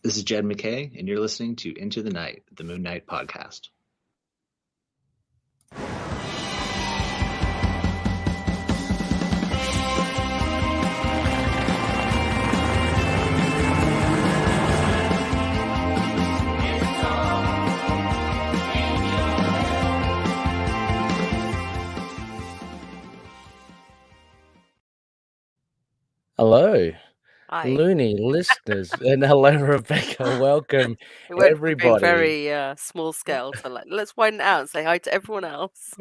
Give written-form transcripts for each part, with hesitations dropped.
This is Jed MacKay, and you're listening to Into the Night, the Moon Knight podcast. Hello, Hi. Loony listeners, and hello, Rebecca. Welcome, We went from being everybody. very small scale to let's widen it out and say hi to everyone else.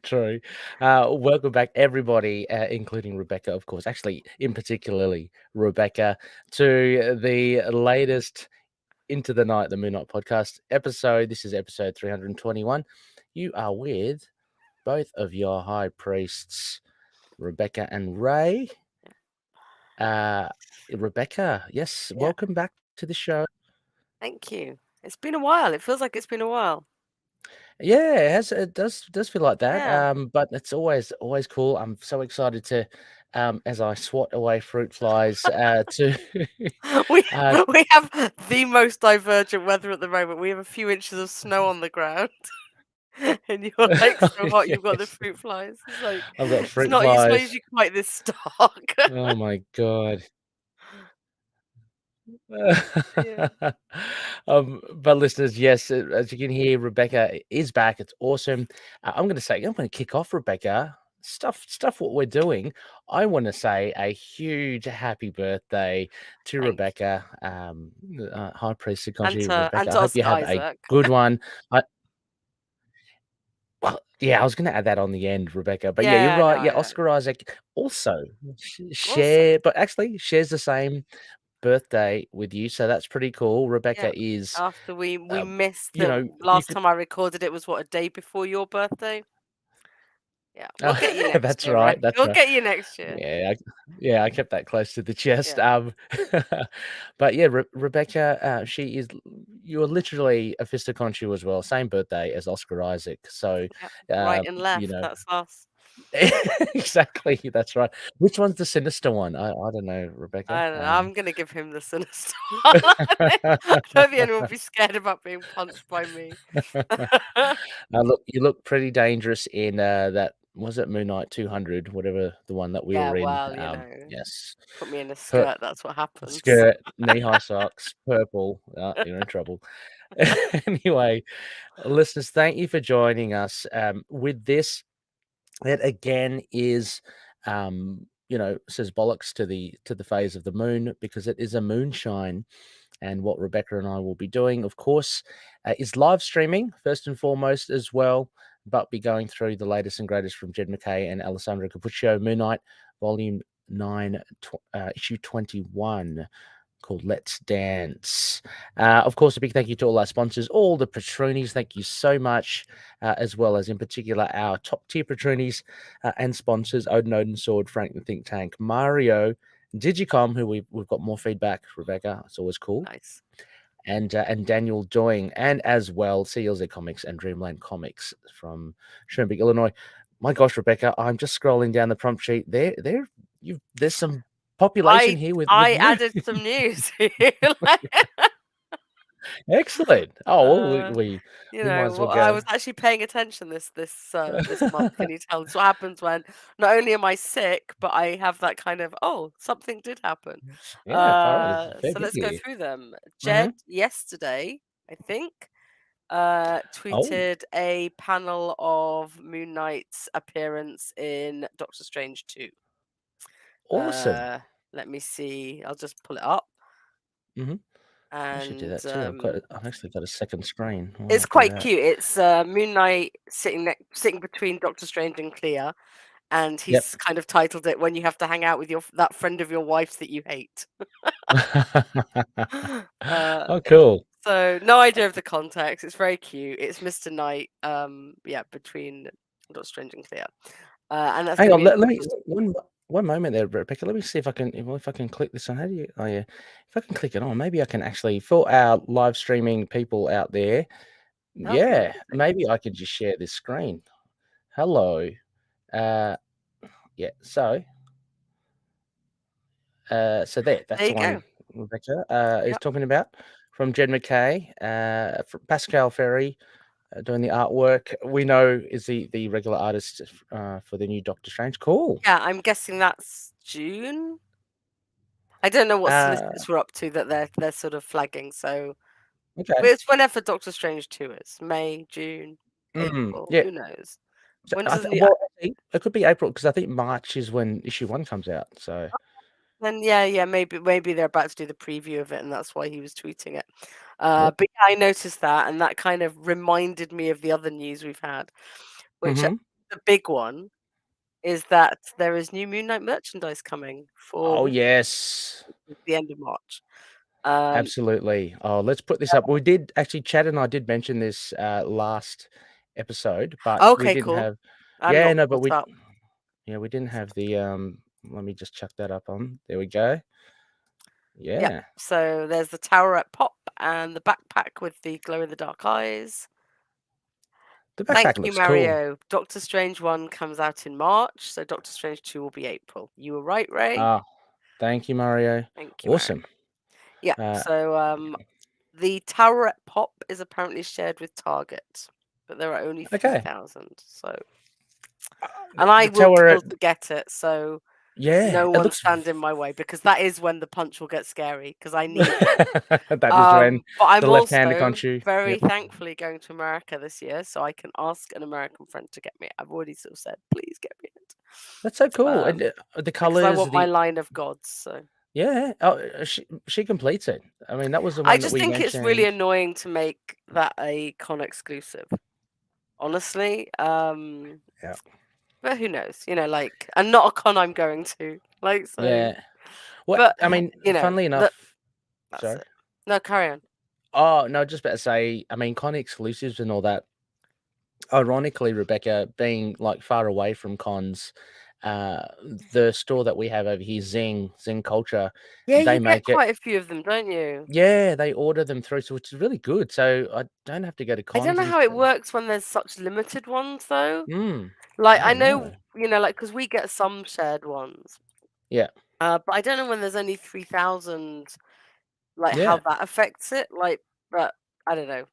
True. Welcome back, everybody, including Rebecca, of course. Actually, in particularly Rebecca, to the latest Into the Night, the Moon Knight podcast episode. This is episode 321. You are with both of your high priests, Rebecca and Ray. Rebecca, yes, welcome back to the show. Thank you. It's been a while. It feels like it's been a while. Yeah, it does feel like that. Yeah. But it's always cool. I'm so excited to as I swat away fruit flies to we have the most divergent weather at the moment. We have a few inches of snow on the ground. And you're like so hot, you've got the fruit flies. It's like I've got fruit it's not flies. usually quite this stark. Oh my god. Yeah. But listeners, yes, as you can hear, Rebecca is back. It's awesome. I'm going to kick off, Rebecca. Stuff. What we're doing. I want to say a huge happy birthday to Rebecca, High Priest Sekonji. Rebecca, I hope you have a good one. Well, yeah, I was going to add that on the end, Rebecca. But yeah, you're right. No, yeah, Oscar Isaac also but actually shares the same birthday with you, so that's pretty cool. Rebecca is after we missed last time I recorded it was a day before your birthday. Yeah, we'll get you next that's year. Right. That's we'll right. get you next year. Yeah, I kept that close to the chest. But yeah, Rebecca, you're literally a Fistaconchu as well. Same birthday as Oscar Isaac. So right and left. That's us. Exactly, that's right. Which one's the sinister one? I don't know, Rebecca. I don't know. I'm gonna give him the sinister one. I don't think anyone would be scared about being punched by me. You look pretty dangerous in that. Was it Moon Knight 200, whatever the one that we were in? Well, yes. Put me in a skirt. That's what happens. Skirt, knee-high socks, purple. You're in trouble. Anyway, listeners, thank you for joining us. With this, that again is, says bollocks to the phase of the moon, because it is a moonshine. And what Rebecca and I will be doing, of course, is live streaming first and foremost as well, but be going through the latest and greatest from Jed MacKay and Cappuccio, Moon Knight, Volume 9, Issue 21, called Let's Dance. Of course, a big thank you to all our sponsors, all the patroonies. Thank you so much, as well as in particular our top tier patroonies and sponsors: Odin Sword, Frank the Think Tank, Mario, Digicom, who we've got more feedback, Rebecca. It's always cool. Nice. And Daniel Doing, and as well CLZ Comics and Dreamland Comics from Schoenberg, Illinois. My gosh, Rebecca, I'm just scrolling down the prompt sheet. There's some population here with I added some news. Excellent. Oh, we I was actually paying attention this month. Can you tell? It's what happens when not only am I sick, but I have that kind of something did happen. Yeah, so let's go through them. Jed yesterday, I think, tweeted a panel of Moon Knight's appearance in Doctor Strange 2. Awesome. Let me see. I'll just pull it up. I should do that too. I've actually got a second screen. It's quite cute. It's Moon Knight sitting between Doctor Strange and Clea, and he's kind of titled it "When You Have to Hang Out with that friend of your wife's that you hate." Oh, cool. So no idea of the context. It's very cute. It's Mr. Knight. Between Doctor Strange and Clea. And that's hang on. Let me one moment there, Rebecca. Let me see if I can click this on. How do you? Oh yeah, if I can click it on, maybe I can actually, for our live streaming people out there. Yeah, maybe I can just share this screen. Hello. Yeah. So there. That's the one. Rebecca is talking about from Jen MacKay, Pascal Ferry doing the artwork. We know is the regular artist for the new Doctor Strange. Cool. Yeah, I'm guessing that's June. I don't know what solicitors were up to that they're sort of flagging. So okay, it's whenever Doctor Strange 2 is. May, June, April. yeah. Who knows? So When does it could be April because I think March is when issue 1 comes out. So then yeah, maybe they're about to do the preview of it, and that's why he was tweeting it. But yeah, I noticed that, and that kind of reminded me of the other news we've had, which the big one is that there is new Moon Knight merchandise coming for yes, the end of March. absolutely. Oh, let's put this up. We did actually, Chad and I did mention this last episode, but we Okay, didn't cool. have. I'm Yeah, not no, but caught up. we didn't have the. Let me just chuck that up on. There we go. Yeah. So there's the Towerette pop and the backpack with the glow in the dark eyes. The backpack Thank you, looks cool. Mario. Doctor Strange 1 comes out in March, so Doctor Strange 2 will be April. You were right, Ray. Ah, thank you, Mario. Thank you, Awesome. Mario. Yeah. So the Towerette pop is apparently shared with Target, but there are only 3,000. So, and I will kill to get it. So yeah, no one stand in my way because that is when the punch will get scary because I need it. That is when but I'm the left-hander also punch you. very thankfully going to America this year, so I can ask an American friend to get me it. I've already sort of said, please get me it. That's so cool. And the colors. I want my line of gods. So yeah, she completes it. I mean, that was the one I just think mentioned. it's really annoying to make that a con exclusive. Honestly, yeah. But who knows? And not a con I'm going to. So. Yeah. Well, but I mean, funnily enough. Sorry. It. No, carry on. Oh no, just about to say. I mean, con exclusives and all that. Ironically, Rebecca, being like far away from cons, the store that we have over here, Zing Culture, yeah, they you make get quite a few of them, don't you? Yeah, they order them through, so which is really good. So I don't have to go to cons. I don't know how it works when there's such limited ones, though. Mm, I know, because we get some shared ones. Yeah. But I don't know when there's only 3,000. How that affects it. But I don't know.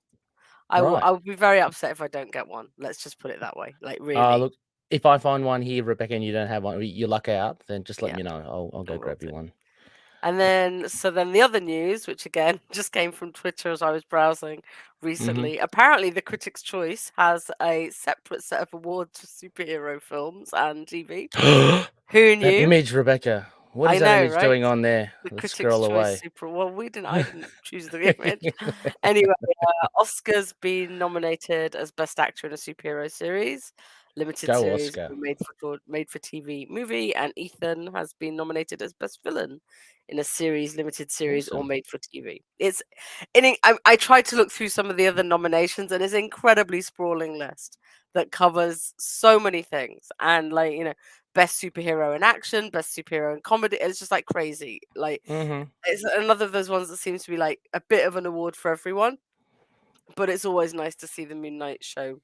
I will be very upset if I don't get one. Let's just put it that way. Really. Look, if I find one here, Rebecca, and you don't have one, you luck out, then just let me know. I'll go grab you one. And then the other news, which again just came from Twitter as I was browsing recently, apparently the Critics' Choice has a separate set of awards for superhero films and TV. Who knew? That image, Rebecca. What is that image doing on there? The Let's Critics' scroll Choice away. Well, I didn't choose the image. Anyway, Oscar's been nominated as Best Actor in a Superhero Series, Limited Series, Oscar. made for TV movie, and Ethan has been nominated as Best Villain in a series, limited series, or made for TV. I tried to look through some of the other nominations, and it's an incredibly sprawling list that covers so many things. And best superhero in action, best superhero in comedy. It's just crazy. It's another of those ones that seems to be a bit of an award for everyone. But it's always nice to see the Moon Knight show.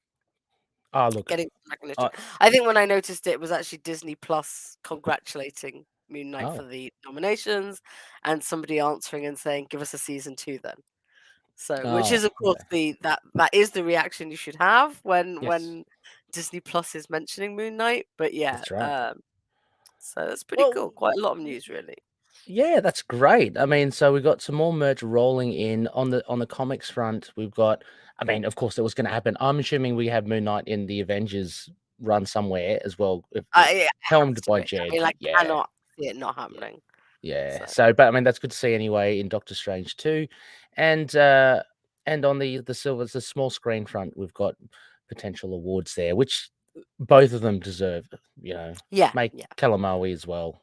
Oh, look. Getting recognition. I think when I noticed it was actually Disney Plus congratulating Moon Knight for the nominations, and somebody answering and saying, "Give us a season 2 then." So, which is of course that is the reaction you should have when Disney Plus is mentioning Moon Knight. But yeah, that's right. So that's pretty cool. Quite a lot of news, really. Yeah, that's great. I mean, so we've got some more merch rolling in on the comics front. We've got, I mean, of course, that was going to happen. I'm assuming we have Moon Knight in the Avengers run somewhere as well, helmed by Jed. I cannot see it not happening. Yeah. So, but I mean, that's good to see anyway in Doctor Strange 2, and on the small screen front, we've got potential awards there, which both of them deserve. Kalamaui as well.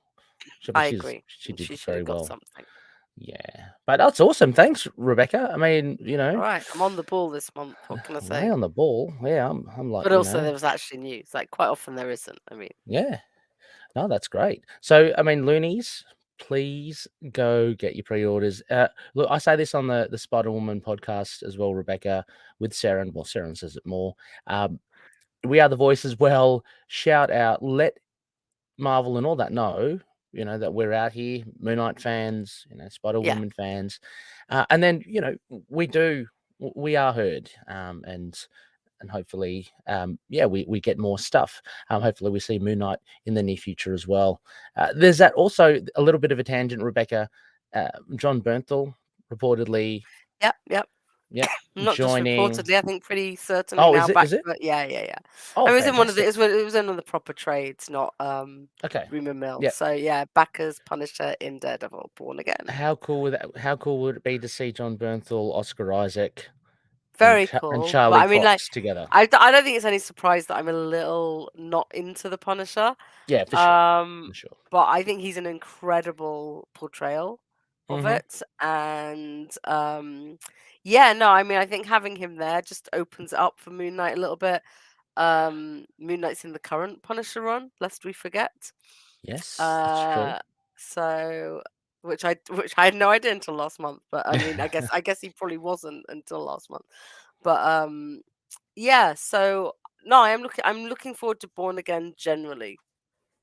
I agree. She did very well. Something. Yeah, but that's awesome. Thanks, Rebecca. I mean, All right, I'm on the ball this month. What can I say? Way on the ball. Yeah, I'm like. But also, there was actually news. Quite often there isn't. I mean. Yeah. No, that's great. So, I mean, Loonies, please go get your pre-orders. Look, I say this on the Spider-Woman podcast as well, Rebecca, with Saren. Well, Saren says it more. We are the voice as well. Shout out. Let Marvel and all that know that we're out here, Moon Knight fans, Spider Yeah. Woman fans, and then we are heard, and hopefully, we get more stuff. Hopefully, we see Moon Knight in the near future as well. There's that also a little bit of a tangent, Rebecca. John Bernthal reportedly, Yep. Not just joining. reportedly, I think pretty certainly Oh, now back. is it? But yeah. Oh, It was in one of the. fantastic. It was in one of the proper trades, not Okay. rumor mill. Yeah. So yeah, back as Punisher in Daredevil, Born Again. How cool would it be to see John Bernthal, Oscar Isaac, Very and cool. Charlie But I mean, Cox together? I don't think it's any surprise that I'm a little not into the Punisher. Yeah, for sure. For sure. But I think he's an incredible portrayal of Mhm. it, and yeah, no, I mean, I think having him there just opens it up for Moon Knight a little bit. Moon Knight's in the current Punisher run, lest we forget. Yes, that's true. So which I had no idea until last month, but I mean, I guess he probably wasn't until last month. But yeah, so no, I'm looking forward to Born Again generally.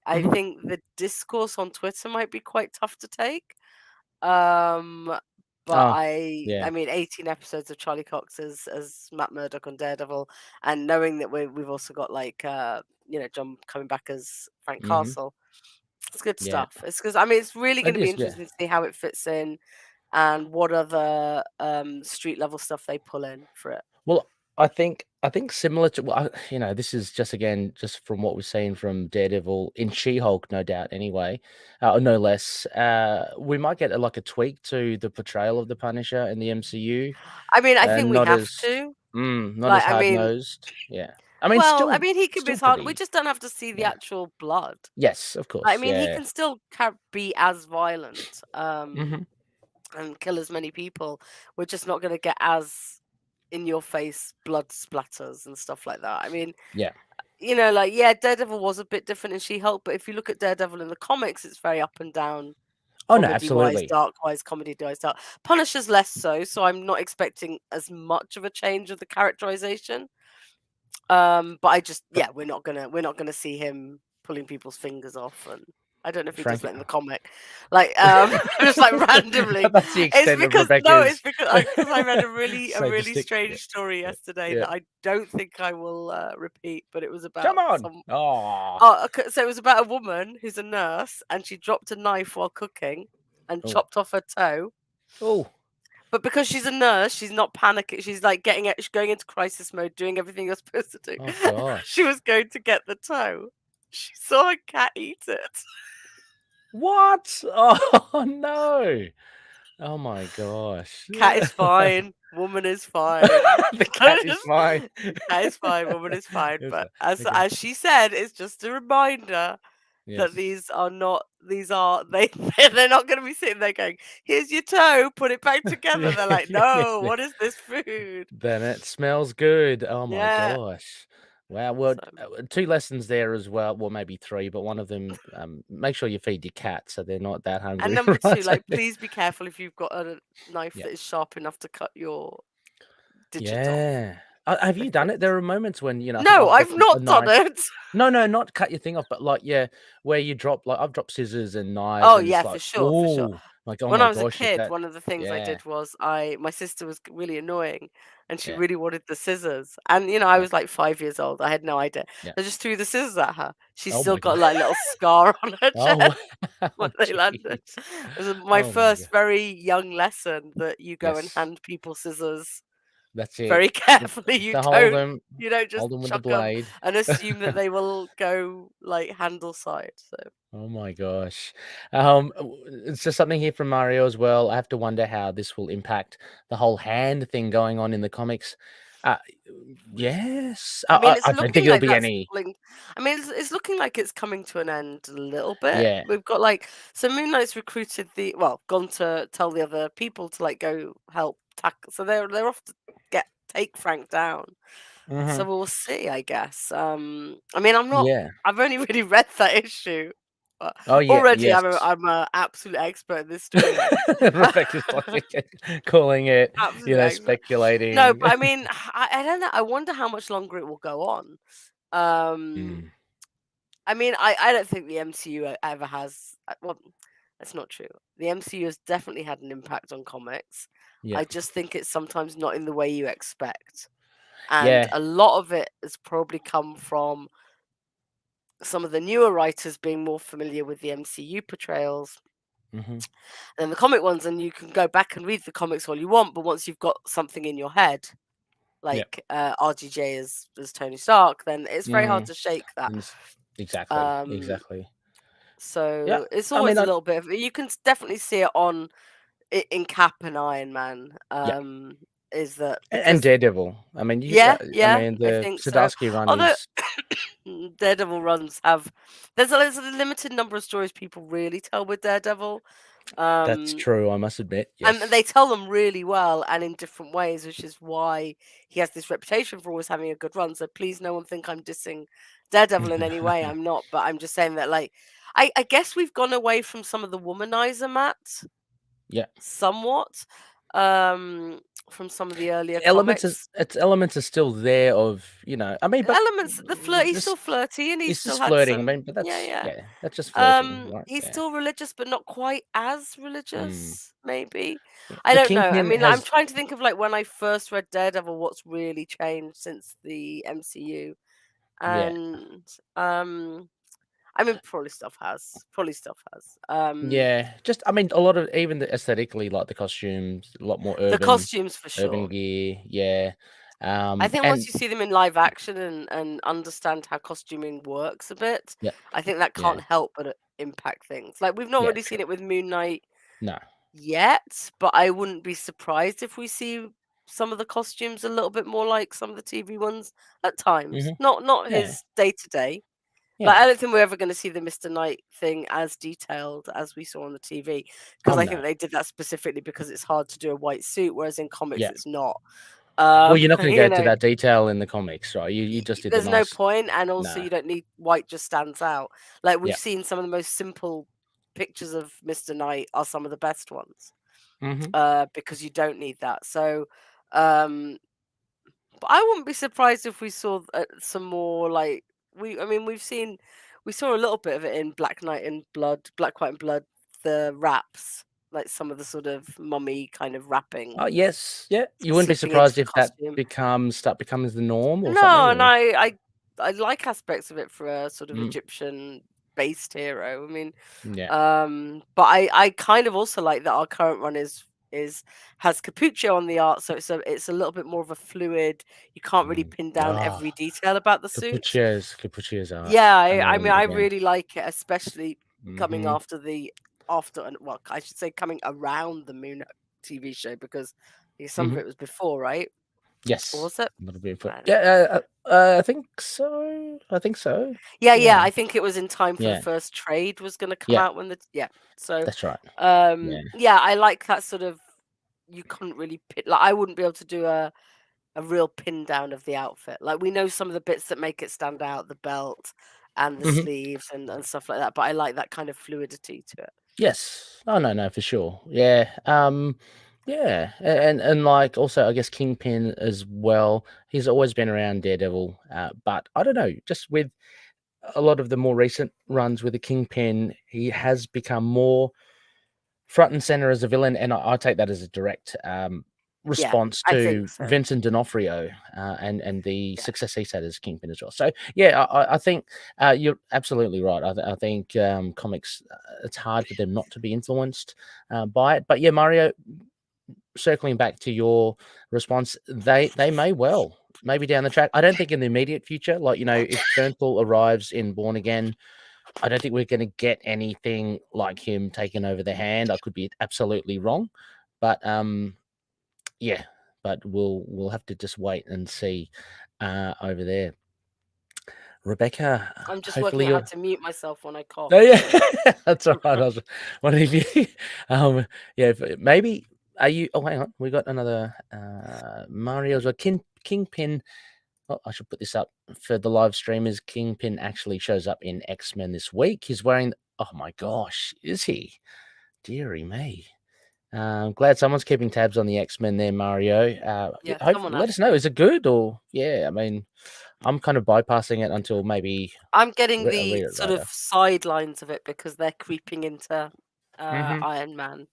I Mhm. think the discourse on Twitter might be quite tough to take. But Oh, I yeah. mean, 18 episodes of Charlie Cox as Matt Murdock on Daredevil, and knowing that we've also got like John coming back as Frank Mhm. Castle. It's good Yeah. stuff. It's because I mean, it's really going It to be is, yeah. interesting to see how it fits in, and what other street level stuff they pull in for it. Well, I think similar to this is just from what we've seen from Daredevil in She-Hulk, no doubt. Anyway, or no less, we might get a tweak to the portrayal of the Punisher in the MCU. I mean, I think we Not have as to. not Like, as I hard mean, nosed. Yeah, I mean, well, I still mean, he could be still as hard. We pretty. just don't have to see the Yeah. actual blood. Yes, of course. I mean, he Yeah. can still be as violent Mhm. and kill as many people. We're just not going to get as in your face blood splatters and stuff like that. I mean, Yeah. Daredevil was a bit different in She-Hulk, but if you look at Daredevil in the comics, it's very up and down. Oh no, Comedy-wise, absolutely. dark-wise, comedy-wise, dark. Punisher's less so I'm not expecting as much of a change of the characterization. But I just, we're not gonna see him pulling people's fingers off, and I don't know if he does that in the comic. Like, just like randomly. That's the extent of It's Rebecca's. because I read a really Sadistic, strange story yesterday yeah. that I don't think I will repeat, but it was about Come on. some. Oh. Oh, okay, so it was about a woman who's a nurse, and she dropped a knife while cooking and chopped off her toe. Oh. But because she's a nurse, she's not panicking. She's like she's going into crisis mode, doing everything you're supposed to do. Oh gosh. She was going to get the toe. She saw a cat eat it. What? Oh no. Oh my gosh. Cat is fine. Woman is fine. The cat is fine. Cat is fine. Woman is fine. Yes, But okay. as she said, it's just a reminder that Yes. they're not going to be sitting there going, here's your toe, put it back together. They're like, no, what is this food? Then it smells good. Oh my Yeah. gosh. Wow. Well, 2 lessons there as well. Well, maybe 3, but one of them, make sure you feed your cat so they're not that hungry. And number 2, right? please be careful if you've got a knife that is sharp enough to cut your digits off. Yeah. Have you done it? There are moments when, No, I've not done it. No, not cut your thing off, but where you drop, I've dropped scissors and knives. Oh, and yeah, it's for sure. Like, oh When my I was gosh, a kid, one of the things I did was my sister was really annoying, and she really wanted the scissors. And I was like 5 years old. I had no idea. I just threw the scissors at her. She's still got like a little scar on her chest when they landed. It was my first very young lesson that you go and hand people scissors. That's it. Very carefully. You don't just hold them with the chuck them blade and assume that they will go like handle side. So. Oh my gosh. It's just something here from Mario as well. I have to wonder how this will impact the whole hand thing going on in the comics. Yes. I mean, I don't think there'll be any. I mean, it's looking like it's coming to an end a little bit. Yeah. We've got so Moon Knight's recruited gone to tell the other people to go help tackle. So they're off to take Frank down. So we'll see, I guess. I mean, I'm not. Yeah. I've only really read that issue. Oh yeah. Already, yes. I'm an absolute expert in this story. Rebecca's calling it, speculating. No, but I mean, I don't know. I wonder how much longer it will go on. I mean, I don't think the MCU ever has. Well, that's not true. The MCU has definitely had an impact on comics. Yeah. I just think it's sometimes not in the way you expect. And Yeah. a lot of it has probably come from some of the newer writers being more familiar with the MCU portrayals Hmm. than the comic ones. And you can go back and read the comics all you want, but once you've got something in your head, Yeah. like RGJ as Tony Stark, then it's very hard Mm. to shake that. Exactly. Um, Exactly. Yeah. so it's I mean, always a little bit of, you can definitely see it on in Cap and Iron Man. yeah. Is that And because Daredevil. I mean, yeah, I yeah, mean, I the think so. Sadarsky run Although is Daredevil runs have there's a limited number of stories people really tell with Daredevil. that's true. I must admit. And Yes. they tell them really well and in different ways, which is why he has this reputation for always having a good run. So please, no one think I'm dissing Daredevil in any way. I'm not, but I'm just saying that, like, I guess we've gone away from some of the womanizer Matt, Yeah. somewhat, from some of the earlier Elements is comics. its elements are still there of, I mean, but Elements, the flirt, he's still just flirty, and he it's still just had flirting. I some, mean, but yeah. that's just flirting, right? He's Yeah. still religious, but not quite as Mm. religious, maybe. Yeah. I The don't know. I Kingpin mean, I'm has, trying to think of like when I first read Daredevil, what's really changed since the MCU. yeah, And I mean probably stuff has. Probably stuff has. yeah. Just, I mean, a lot of even the aesthetically, like the costumes, a lot more The costumes for urban sure. gear. Yeah. I think once And you see them in live action and understand how costuming works a bit, yeah, I think that yeah, can't help but impact things. Like we've not yeah. really True. seen it with Moon Knight No. yet, but I wouldn't be surprised if we see some of the costumes a little bit more like some of the TV ones at times. Hmm. Not Yeah. his day to day. Like Yeah. I don't think we're ever going to see the Mr. Knight thing as detailed as we saw on the TV Oh because I no. think they did that specifically because it's hard to do a white suit, whereas in comics Yeah. it's not. Well, you're not going to You go to know, that detail in the comics, right? You just did the there's no nice. point, and also No. you don't need white. Just stands out. Like we've Yeah. seen some of the most simple pictures of Mr. Knight are some of the best ones. Hmm. Because you don't need that. So, um, but I wouldn't be surprised if we saw some more like I mean, we saw a little bit of it in Black Knight and Blood, Black White and Blood, the raps, like some of the sort of mummy kind of rapping Oh yes, yeah. You wouldn't be slipping into surprised the if that costume. becomes the norm or No, something. and Or I like aspects of it for a sort of mm, Egyptian based hero. I mean, yeah. but I kind of also like that our current run is has Cappuccio on the art, so it's a little bit more of a fluid. You can't really Mm. pin down Oh, every detail about the suit. Cappuccio's art. Yeah, Time I mean and I again. really like it, especially coming Hmm. after well, I should say coming around the Moon TV show because some of Hmm. it was before, right? Or Yes, was it? a little bit. I don't know. Yeah, I think so. I think so. Yeah, Yeah, I think it was in time for the yeah, first trade was going to come yeah. out when yeah. So, That's right. Yeah. yeah, I like that sort of. You couldn't really pin, like I wouldn't be able to do a real pin down of the outfit. Like we know some of the bits that make it stand out, the belt and the Hmm. sleeves and stuff like that. But I like that kind of fluidity to it. Yes. Oh no, for sure. Yeah. Yeah. And like also I guess Kingpin as well. He's always been around Daredevil, but I don't know, just with a lot of the more recent runs with the Kingpin, he has become more front and center as a villain, and I take that as a direct Yeah, response I think to so. Vincent D'Onofrio and the Yeah, success he's had as Kingpin as well. So yeah, I think you're absolutely right. I think comics, it's hard for them not to be influenced by it. But yeah, Mario, circling back to your response, they may well. Maybe down the track. I don't think in the immediate future, like, if Bernthal arrives in Born Again, I don't think we're going to get anything like him taking over the hand. I could be absolutely wrong, but yeah, but we'll have to just wait and see over there. Rebecca, I'm just hopefully working out how you're. to mute myself when I cough. Oh yeah, So. that's all right. I was wondering if you, yeah, maybe are you? Oh, hang on, we got another Mario's or Kingpin. Oh, I should put this up for the live streamers. Kingpin actually shows up in X-Men this week. He's wearing. Oh my gosh, is he? Deary me. Glad someone's keeping tabs on the X-Men there, Mario. Yeah, Hope someone let has us to. know. Is it good or yeah? I mean, I'm kind of bypassing it until maybe I'm getting I'll the read it sort of later. sidelines of it because they're creeping into Mhm. Iron Man.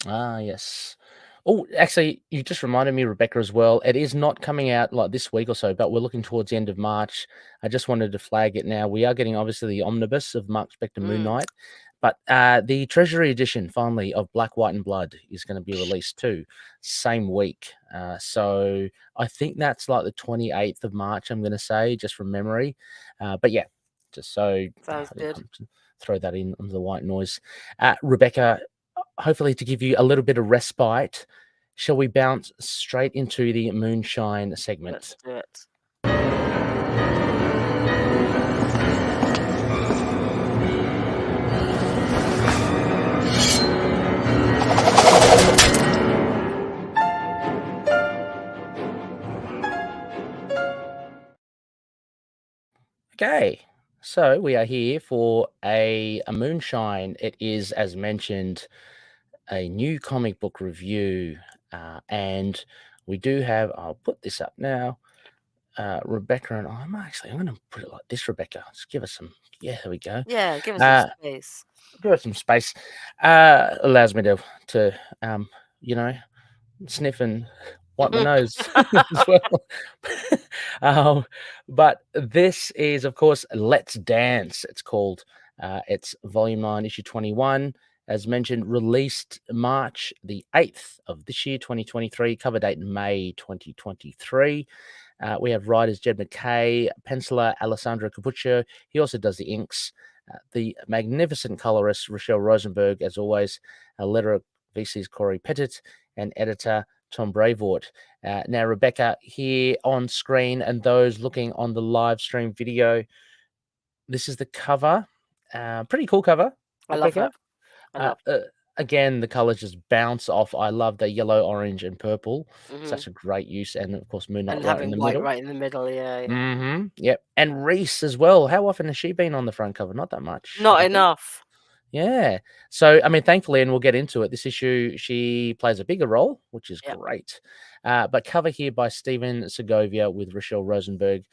Ah, yes. Oh, actually, you just reminded me, Rebecca, as well. It is not coming out like this week or so, but we're looking towards the end of March. I just wanted to flag it now. We are getting obviously the omnibus of Mark Spector Moon Knight, but the Treasury edition finally of Black, White, and Blood is going to be released too, same week. So I think that's like the 28th of March, I'm going to say, just from memory. But yeah, just so Sounds good. throw that in under the white noise. Rebecca, hopefully to give you a little bit of respite, shall we bounce straight into the Moonshine segment? Let's do it. Okay, so we are here for a Moonshine. It is, as mentioned, a new comic book review, and we do have. I'll put this up now. Rebecca and I'm going to put it like this. Rebecca, just give us some. Yeah, there we go. Yeah, give us some space. Give us some space. Allows me to sniff and wipe my nose as well. But this is, of course, Let's Dance. It's called. It's Volume 9, Issue 21. As mentioned, released March the 8th of this year, 2023. Cover date May 2023. We have writers Jed MacKay, penciler Alessandro Cappuccio. He also does the inks. The magnificent colorist Rochelle Rosenberg, as always. Letterer VC's Corey Pettit, and editor Tom Brevoort. Now, Rebecca, here on screen, and those looking on the live stream video, this is the cover. Pretty cool cover. I love it. Again, the colors just bounce off. I love the yellow, orange, and purple. Such a great use, and of course, Moon Knight and right having in the white middle. right in the middle, yeah. Mm-hmm. Yep. And Reese as well. How often has she been on the front cover? Not that much. Not enough. Yeah. So, I mean, thankfully, and we'll get into it, this issue, she plays a bigger role, which is great. But cover here by Stephen Segovia with Rochelle Rosenberg,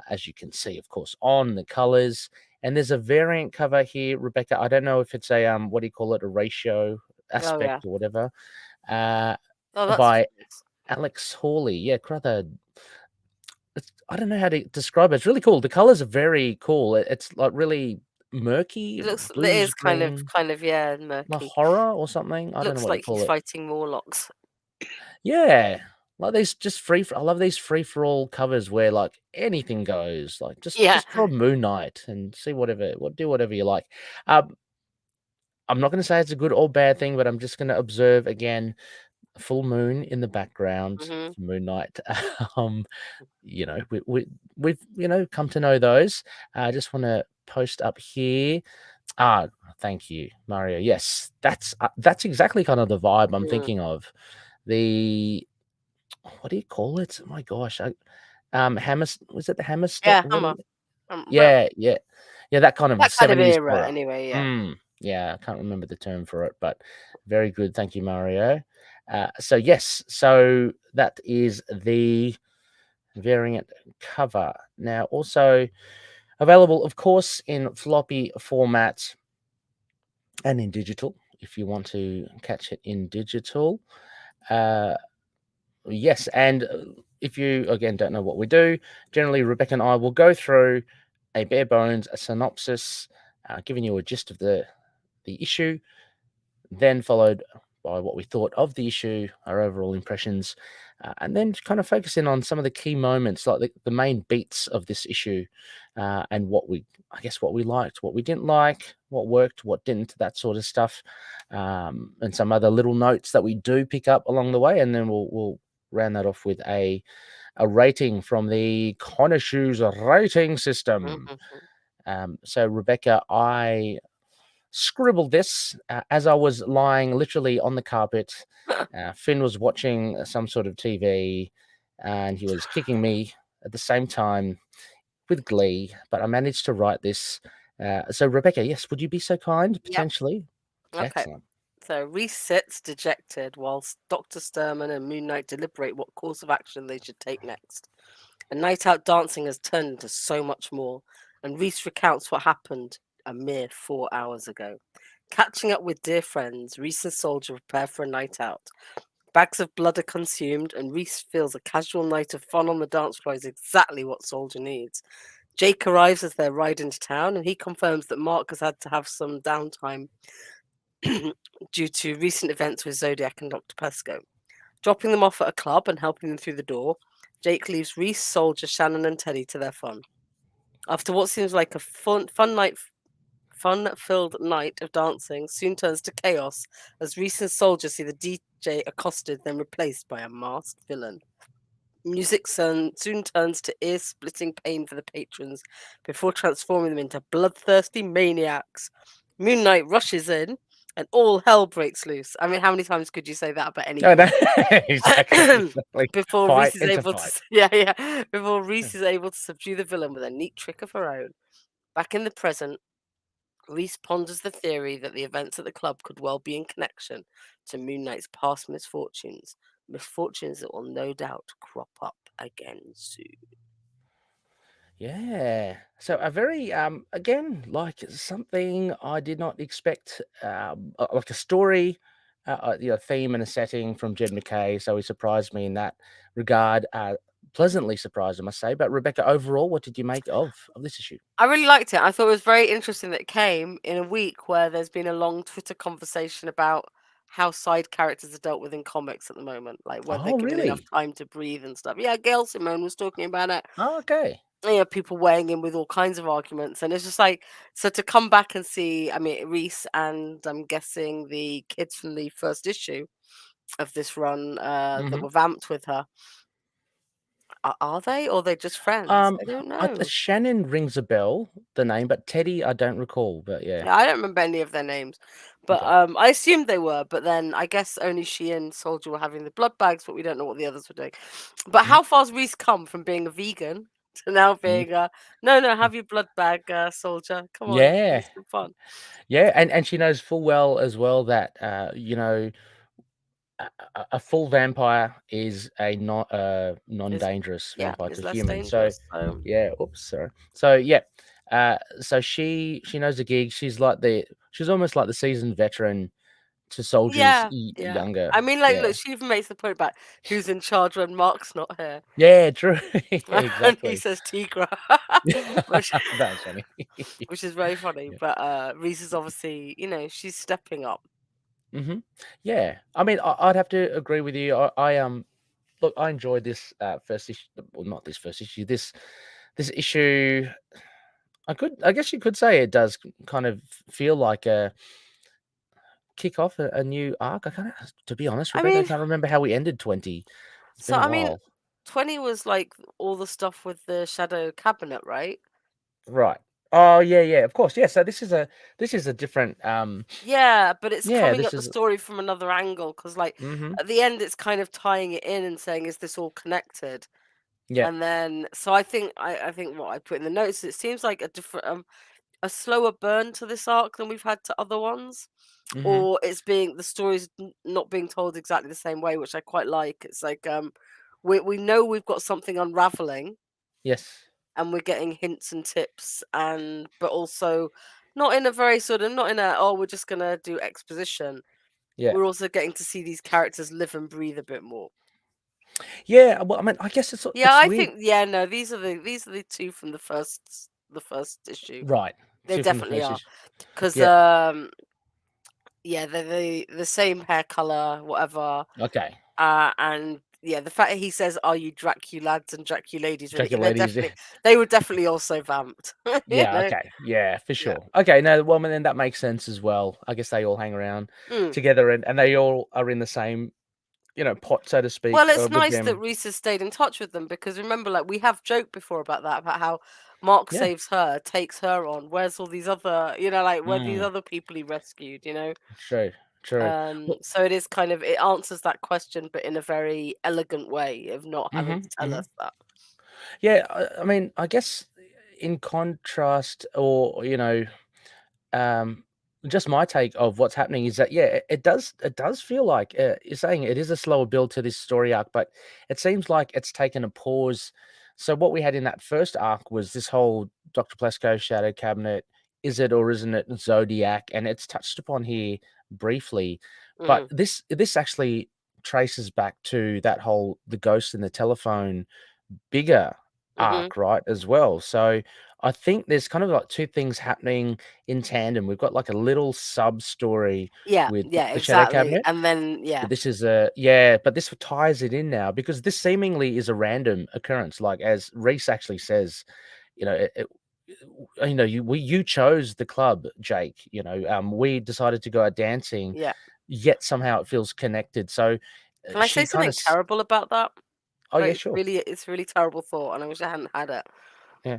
as you can see, of course, on the colors. And there's a variant cover here, Rebecca. I don't know if it's a, what do you call it, a ratio aspect or whatever, by Alex Hawley. Yeah, rather. I don't know how to describe it. It's really cool. The colors are very cool. It's like really murky. It looks. Blues, it is kind green, of yeah, murky. like horror or something. I don't know what like to call he's it. fighting Morlocks. Yeah, like these just free. I love these free for all covers where like anything goes. Like just draw Moon Knight and see do whatever you like. I'm not going to say it's a good or bad thing, but I'm just going to observe again. Full moon in the background, Moon Knight. You know, we've come to know those. I just want to post up here. Thank you, Mario. Yes, that's exactly kind of the vibe I'm thinking of. The what do you call it? Oh my gosh, hammer. Was it the hammer? Yeah, hammer. Yeah, that kind of that 70s kind of era, horror. anyway. Yeah. Yeah, I can't remember the term for it, but very good. Thank you, Mario. So yes, so that is the variant cover. Now, also available, of course, in floppy format and in digital, if you want to catch it in digital. Yes, and if you, again, don't know what we do, generally Rebecca and I will go through a bare bones, a synopsis, giving you a gist of the issue, then followed by what we thought of the issue, our overall impressions, and then kind of focusing on some of the key moments, like the main beats of this issue, and what we liked, what we didn't like, what worked, what didn't, that sort of stuff, and some other little notes that we do pick up along the way, and then we'll round that off with a rating from the Connoisseurs rating system. So, Rebecca, I scribbled this as I was lying literally on the carpet. Finn was watching some sort of TV and he was kicking me at the same time with glee, but I managed to write this. So, Rebecca, yes, would you be so kind, potentially? Okay. Excellent. So, Reese sits dejected whilst Dr. Sturman and Moon Knight deliberate what course of action they should take next. A night out dancing has turned into so much more, and Reese recounts what happened a mere 4 hours ago. Catching up with dear friends, Reese and Soldier prepare for a night out. Bags of blood are consumed, and Reese feels a casual night of fun on the dance floor is exactly what Soldier needs. Jake arrives as they ride into town, and he confirms that Mark has had to have some downtime due to recent events with Zodiac and Dr. Pesco. Dropping them off at a club and helping them through the door, Jake leaves Reese, Soldier, Shannon, and Teddy to their fun. After what seems like a fun-filled night of dancing soon turns to chaos as Reese and Soldier see the DJ accosted, then replaced by a masked villain. Music soon turns to ear-splitting pain for the patrons before transforming them into bloodthirsty maniacs. Moon Knight rushes in and all hell breaks loose. I mean, how many times could you say that about any No, film? exactly. Before Fight Reese is into able fight. to before Reese is able to subdue the villain with a neat trick of her own. Back in the present, Reese ponders the theory that the events at the club could well be in connection to Moon Knight's past misfortunes that will no doubt crop up again soon. Yeah. So a very again, like something I did not expect, like a story, theme and a setting from Jed MacKay. So he surprised me in that regard. Pleasantly surprised, I must say. But Rebecca, overall, what did you make of this issue? I really liked it. I thought it was very interesting that it came in a week where there's been a long Twitter conversation about how side characters are dealt with in comics at the moment, like where they're Oh, given enough really? time to breathe and stuff. Yeah, Gail Simone was talking about it. Oh, okay. People weighing in with all kinds of arguments, and it's just like, so to come back and see, I mean, Reese and I'm guessing the kids from the first issue of this run that Mhm. were vamped with her, are they, or they're just friends? I don't know. Shannon rings a bell, the name, but Teddy, I don't recall. But yeah, Yeah, I don't remember any of their names, but okay. I assumed they were. But then I guess only she and Soldier were having the blood bags, but we don't know what the others were doing. But Mhm. how far's Reese come from being a vegan to now Mhm. being no, have your blood bag, Soldier. Come on, Yeah, have some fun. yeah, and she knows full well as well that a full vampire is a Is non-dangerous Yeah, vampire is to less humans. So dangerous. So yeah, oops, sorry. So yeah, so she knows the gig. She's almost like the seasoned veteran to Soldier's yeah. younger. I mean, like, Yeah, look, she even makes the point about who's in charge when Mark's not here, yeah, true, and he exactly. says Tigra, which That was funny. which is very funny. Yeah. But Reese is obviously, she's stepping up. hmm Yeah, I mean, I'd have to agree with you. Look, I enjoyed this first issue. Well, not this first issue. This issue. I guess you could say it does kind of feel like a kick off a new arc. I can't, to be honest, I Rebecca, I mean, can't remember how we ended 20. It's so been a I mean, while. 20 was like all the stuff with the shadow cabinet, right? Right. Oh yeah, yeah, of course. Yeah, so this is a different Yeah, but it's yeah, coming this at the is story from another angle because, like, mm-hmm. at the end, it's kind of tying it in and saying, "Is this all connected?" Yeah. And then, so I think what I put in the notes, it seems like a slower burn to this arc than we've had to other ones, Mm-hmm. or the story's not being told exactly the same way, which I quite like. It's like we know we've got something unraveling, Yes. and we're getting hints and tips, but also not in a very sort of not in a, oh, we're just gonna do exposition. Yeah. We're also getting to see these characters live and breathe a bit more. Yeah. Well, I mean, I guess Yeah, it's I weird. think, yeah, no, these are the two from the first issue. Right. They Two from the definitely first are issue. because Yeah. yeah, they're the same hair color, whatever. Okay. And yeah, the fact that he says, "Are you Draculads and Draculadies?" Really, Dracula ladies. they were definitely also vamped. you Yeah, know? okay. Yeah, for Yeah. sure. Okay, no, well, then that makes sense as well. I guess they all hang around Mm. together and they all are in the same, pot, so to speak, Well, it's with nice that them. Reese has stayed in touch with them because remember, like, we have joked before about that, about how Mark Yeah. saves her, takes her on. Where's all these other, like, where these Mm, other people he rescued? true, true. Well, So it is kind of, it answers that question, but in a very elegant way of not having hmm to tell us that. Yeah, I mean, I guess in contrast or, um, just my take of what's happening is that, yeah, it does feel like you're saying it is a slower build to this story arc, but it seems like it's taken a pause So what we had in that first arc was this whole Dr. Plesko Shadow Cabinet. Is it or isn't it Zodiac? And it's touched upon here briefly, but this actually traces back to that whole the ghost in the telephone bigger arc, right, as well. So I think there's kind of like two things happening in tandem. We've got like a little sub story with the Shadow exactly. Cabinet. And then But this is but this ties it in now because this seemingly is a random occurrence. Like as Reese actually says, you know, you chose the club, Jake. You know, we decided to go out dancing, yet somehow it feels connected. So can I say something terrible about that? Oh yeah, sure. It's a really terrible thought, and I wish I hadn't had it. Yeah.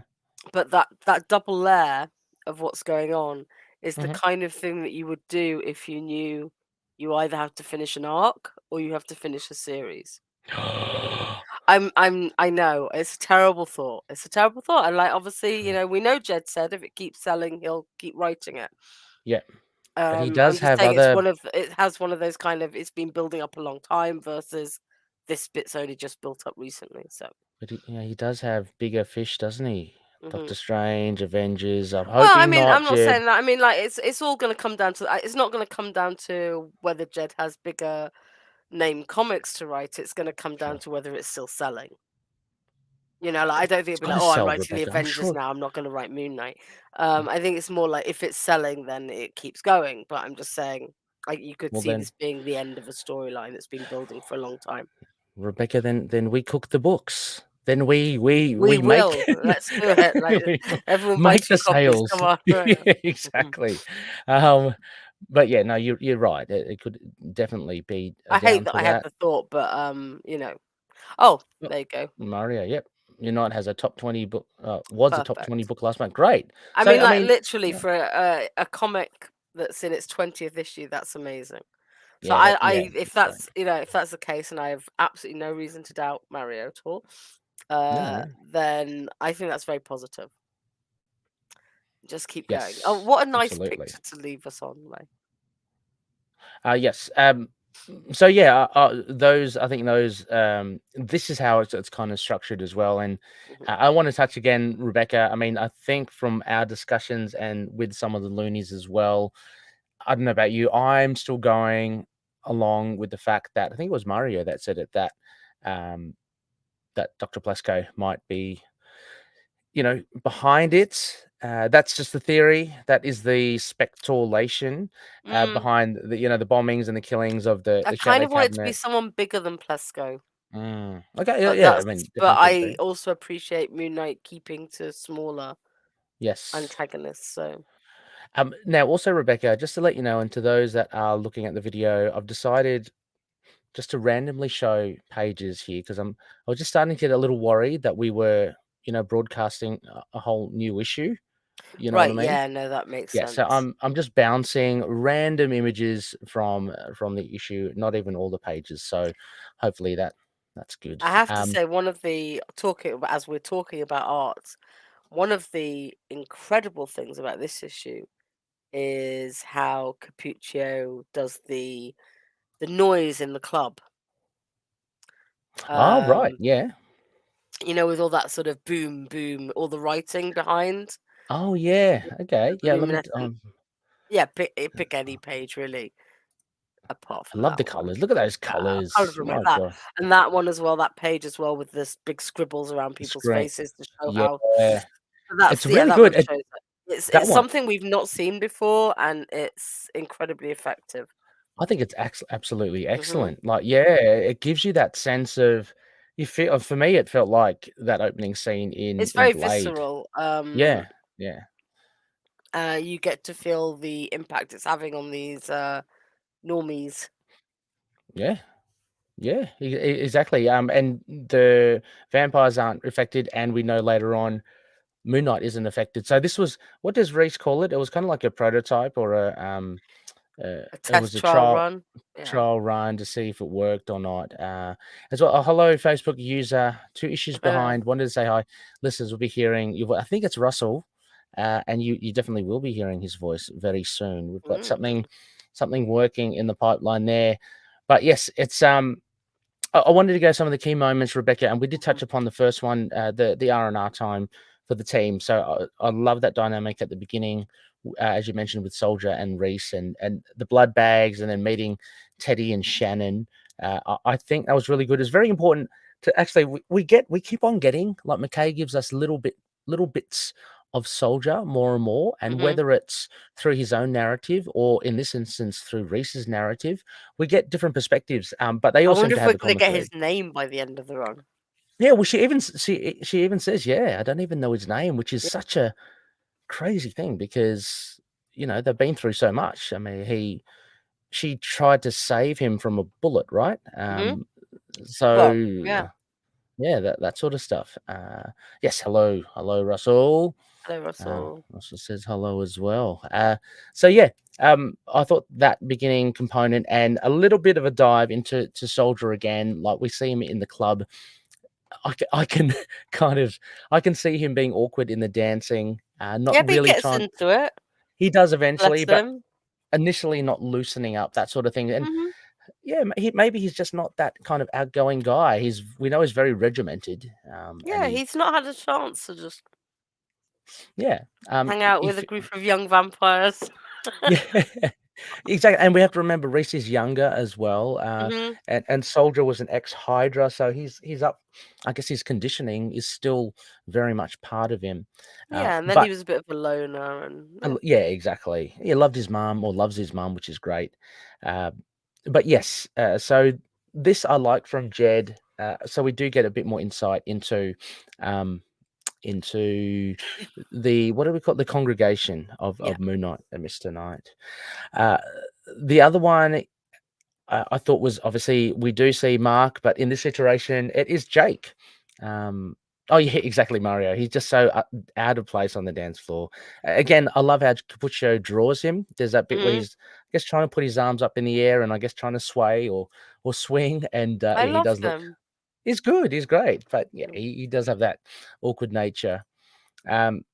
But that double layer of what's going on is the kind of thing that you would do if you knew you either have to finish an arc or you have to finish a series. I know it's a terrible thought. It's a terrible thought, and like obviously, you know, we know Jed said if it keeps selling, he'll keep writing it. Yeah. But he I'm does just have saying other. it has one of those kind of it's been building up a long time versus this bit's only just built up recently. So, But he does have bigger fish, doesn't he? Doctor Strange, Avengers. I'm well, I hoping mean, not, I'm not Jed. saying that. I mean, like it's all going to come down to. It's not going to come down to whether Jed has bigger name comics to write. It's going to come down to whether it's still selling. You know, like I don't think it'd be like, gotta oh, I'm sell, writing the Rebecca, I'm Avengers sure. now. I'm not going to write Moon Knight. I think it's more like if it's selling, then it keeps going. But I'm just saying, like you could Well, see then, this being the end of a storyline that's been building for a long time. Rebecca, then we cook the books. Then we We make will. Let's do it. Like we everyone buy make 2 the copies. sales. Come on. Yeah, Right. exactly. But yeah, no, you're right. It could definitely be I hate down that to I had that. the thought, but you know. Oh, there you go. Mario, yep. Unite has a top 20 book. Was a top 20 Perfect. book last month. Great. I So mean, I like mean, literally yeah, for a comic that's in its 20th issue, that's amazing. So yeah, if that's great. that's if that's the case, and I have absolutely no reason to doubt Mario at all, No, then I think that's very positive. Just keep going. Oh, yes, what a nice absolutely. picture to leave us on, Ray. Yes. So yeah, those I think those this is how it's kind of structured as well. And I want to touch again, Rebecca. I mean, I think from our discussions and with some of the loonies as well. I don't know about you. I'm still going along with the fact that I think it was Mario that said it that that Dr. Plesko might be, behind it. That's just the theory. That is the speculation behind the bombings and the killings of the I kind Shadow of want it to be Cabinet. someone bigger than Plesko. Okay, But yeah. I mean, but definitely could I be. also appreciate Moon Knight keeping to smaller Yes. antagonists. So Now, also, Rebecca, just to let you know, and to those that are looking at the video, I've decided just to randomly show pages here because I was just starting to get a little worried that we were, broadcasting a whole new issue. You know what I right, mean? yeah, no, that makes Yeah. sense. So I'm just bouncing random images from the issue, not even all the pages. So hopefully that's good. I have to say, one of the as we're talking about art, one of the incredible things about this issue is how Cappuccio does the noise in the club. Oh right, yeah. You know, with all that sort of boom, boom, all the writing behind. Oh yeah. Okay. The Yeah. Let me. luminescent. Yeah, pick any page really. Apart I from love that the one. colors. Look at those I can't colors. remember My that. God. And that one as well, that page as well with this big scribbles around The people's screen. faces to show Yeah. how that's It's really that one good. shows it. That It's one. something we've not seen before and it's incredibly effective. I think it's absolutely excellent. Like, yeah, it gives you that sense of you feel. For me, it felt like that opening scene It's in very Blade. visceral. Yeah, yeah, You get to feel the impact it's having on these normies. yeah, yeah. Exactly. And the vampires aren't affected, and we know later on Moon Knight isn't affected. So this was, what does Reese call it? It was kind of like a prototype or A it was test a trial run. Yeah. trial run to see if it worked or not. As well, hello, Facebook user. 2 issues behind. Wanted to say hi. Listeners will be hearing you. I think it's Russell, and you definitely will be hearing his voice very soon. We've got something working in the pipeline there. But yes, it's I wanted to go some of the key moments, Rebecca, and we did touch upon the first one, the R&R time for the team. So I love that dynamic at the beginning, as you mentioned, with Soldier and Reese, and the blood bags, and then meeting Teddy and Shannon. I think that was really good. It's very important to actually we keep on getting, like, MacKay gives us little bits of Soldier more and more, and whether it's through his own narrative or in this instance through Reese's narrative, we get different perspectives. But they I all seem wonder to if have we're a going to common get thread. his name by the end of the run. Yeah, well, she even says, "Yeah, I don't even know his name," which is such a crazy thing because they've been through so much. I mean, she tried to save him from a bullet, right? Well, So yeah. yeah, that sort of stuff. Yes, hello, Russell. Hello, Russell. Russell says hello as well. So yeah, I thought that beginning component and a little bit of a dive into Soldier again, like we see him in the club. I can I can see him being awkward in the dancing, not Yeah, but he really gets trying. into it. He does eventually, Bless but him. initially not loosening up, that sort of thing. And Hmm. yeah, maybe he's just not that kind of outgoing guy. We know he's very regimented, and Yeah, he's not had a chance to just yeah, hang out with a if group of young vampires. yeah, exactly. And we have to remember Reese is younger as well, Hmm. and Soldier was an ex-Hydra, so he's up. I guess his conditioning is still very much part of him, Yeah, and then he but was a bit of a loner, and yeah. yeah, exactly. He loved his mum or loves his mum, which is great. Uh, but yes, so this I like from Jed. So we do get a bit more insight um, into the what do we call it? The congregation Yeah. of Moon Knight and Mr. Knight. Uh, the other one I thought was obviously we do see Mark, but in this iteration it is Jake. Um, oh yeah, exactly, Mario. He's just so out of place on the dance floor. Again, I love how Cappuccio draws him. There's that bit where Hmm. he's, I guess, trying to put his arms up in the air and I guess trying to sway or swing, and I he love does look. him. He's good. He's great, but yeah, he does have that awkward nature. Um,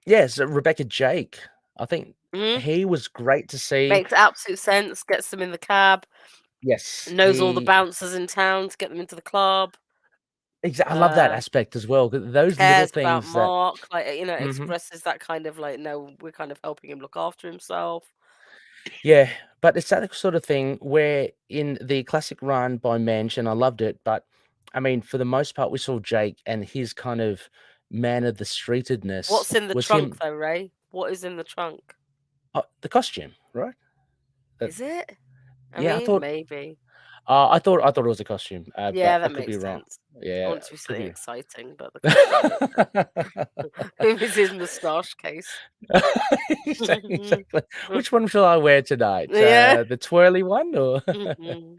yeah, so Rebecca Jake, I think Hmm. he was great to see. Makes absolute sense. Gets them in the cab. Yes, Knows all the bouncers in town to get them into the club. I love that Uh, aspect as well. Those little Cares about things that. Mark. Like, Mhm. expresses that kind of like, no, we're kind of helping him look after himself. Yeah, but it's that sort of thing where in the classic run by Mensch, and I loved it, but I mean, for the most part, we saw Jake and his kind of man of the streetedness What's in the was trunk him. though, Ray? What is in the trunk? The costume, right? Uh, Is it? I yeah, mean, maybe. I thought it was a costume, Yeah, but I that could be makes wrong. sense. I Yeah, want to be could something be. exciting, but the costume makes sense. Maybe it's his moustache case. Exactly. Which one shall I wear tonight? Yeah. The twirly one, or? Mhm.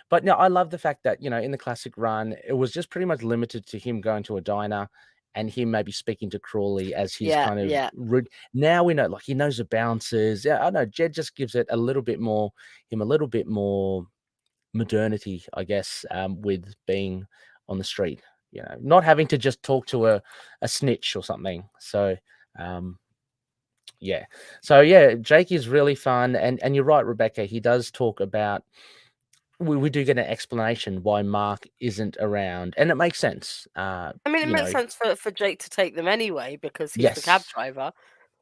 But no, I love the fact that in the classic run, it was just pretty much limited to him going to a diner and him maybe speaking to Crawley as his Yeah, kind of yeah. rude. Now we know, like, he knows the bouncers. Yeah, I know. Jed just gives it a little bit more, him a little bit more modernity, I guess, with being on the street. Not having to just talk to a snitch or something. So. Um, yeah. So yeah, Jake is really fun, and you're right, Rebecca. He does talk about. We do get an explanation why Mark isn't around, and it makes sense. I mean, it makes sense for Jake to take them anyway because he's the cab Yes. driver,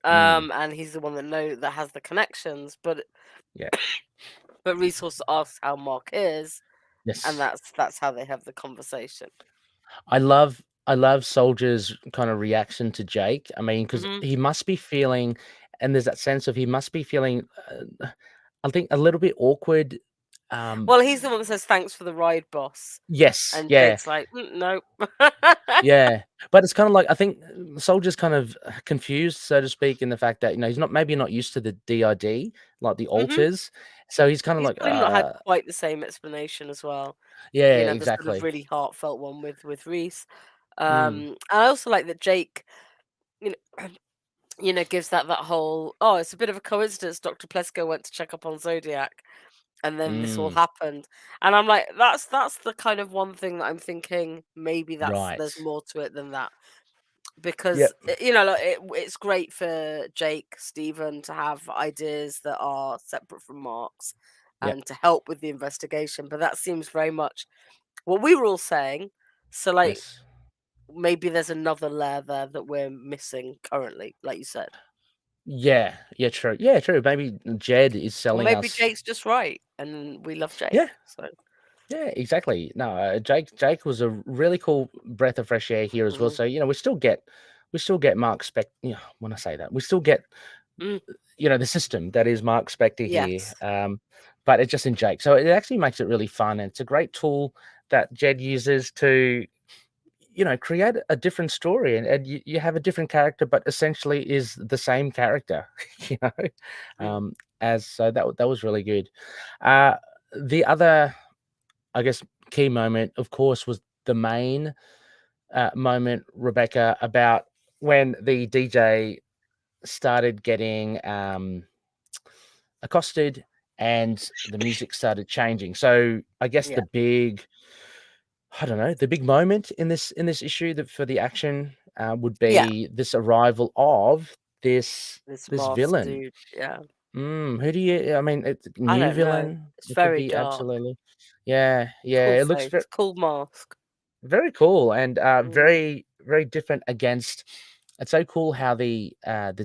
Mm, and he's the one that has the connections. But yeah. Resource asks how Mark is, and Yes. that's how they have the conversation. I love Soldier's kind of reaction to Jake. I mean, because Hmm. he must be feeling, and there's that sense of he must be feeling, I think, a little bit awkward. Well, he's the one that says thanks for the ride, boss, Yes. and Yeah. Jake's like, nope. Yeah, but it's kind of like I think Soldier's kind of confused, so to speak, in the fact that he's not used to the DID, like the Hmm. alters, so he's kind of He's like, probably not had quite the same explanation as well. yeah, The sort of exactly. really heartfelt one with Reese. Mm, I also like that Jake, you know, gives that whole, oh, it's a bit of a coincidence. Dr. Plesko went to check up on Zodiac, and then this all mm, happened. And I'm like, that's the kind of one thing that I'm thinking maybe right. there's more to it than that. Yep. Because like, it's great for Jake Stephen to have ideas that are separate from Mark's, and to help with the investigation. But that seems very much what we were all saying. So, like, Yes. maybe there's another layer there that we're missing currently, like you said. Yeah. Yeah. True. Yeah. True. Maybe Jed is Or selling maybe us. Jake's just right, and we love Jake. Yeah. So, Yeah. Exactly. No. Jake was a really cool breath of fresh air here as well. mhm. So we still get Mark Spec. When I say that, we still get Mm, the system that is Mark Spector here. yes. But it's just in Jake. So it actually makes it really fun. And it's a great tool that Jed uses to, create a different story. And you have a different character, but essentially is the same character, you know. Mm. So that was really good. The other, I guess, key moment, of course, was the main moment, Rebecca, about when the DJ started getting accosted and the music started changing. So I guess Yeah. the big moment in this issue that for the action would Yeah. be this arrival of this This this masked villain. dude. Yeah. Who do you? I mean, it's a I new don't know. villain. It's It could very be dark. absolutely. Yeah, Cool it looks face. Cool mask. very cool and Mm. very very different against. It's so cool how the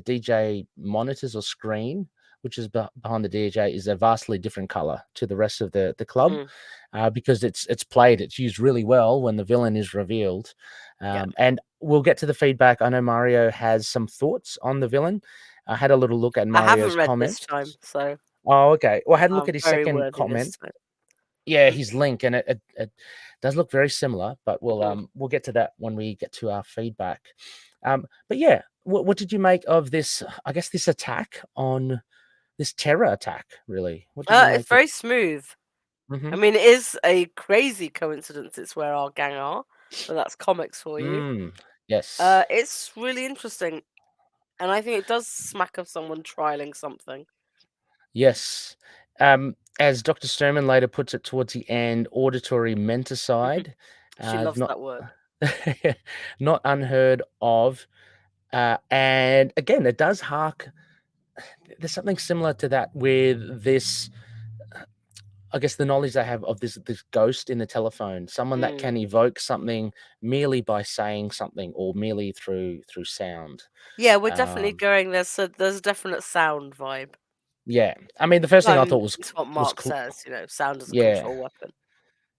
DJ monitors or screen, which is behind the DJ, is a vastly different color to the rest of the club, because it's used really well when the villain is revealed. Yeah. And we'll get to the feedback. I know Mario has some thoughts on the villain. I had a little look at I haven't Mario's read this comments. time, so Oh, okay. Well, I had a look I'm at his very second worthy this comment. time. Yeah, his link, and it does look very similar, but Mhm. we'll get to that when we get to our feedback. But yeah, what did you make of this? I guess this terror attack. Really, what did you It's make of? very smooth. Mm-hmm. I mean, it is a crazy coincidence it's where our gang are, but that's comics for you. Yes. It's really interesting, and I think it does smack of someone trialing something. Yes. As Dr. Sturman later puts it towards the end, auditory menticide, She loves not that word. not unheard of. And again, it does hark. There's something similar to that with this. I guess the knowledge they have of this ghost in the telephone, someone that can evoke something merely by saying something or merely through sound. Yeah, we're definitely Um, going there. So there's a definite sound vibe. yeah, I mean, the first thing I thought It's what was Mark says. Sound is a yeah. control weapon.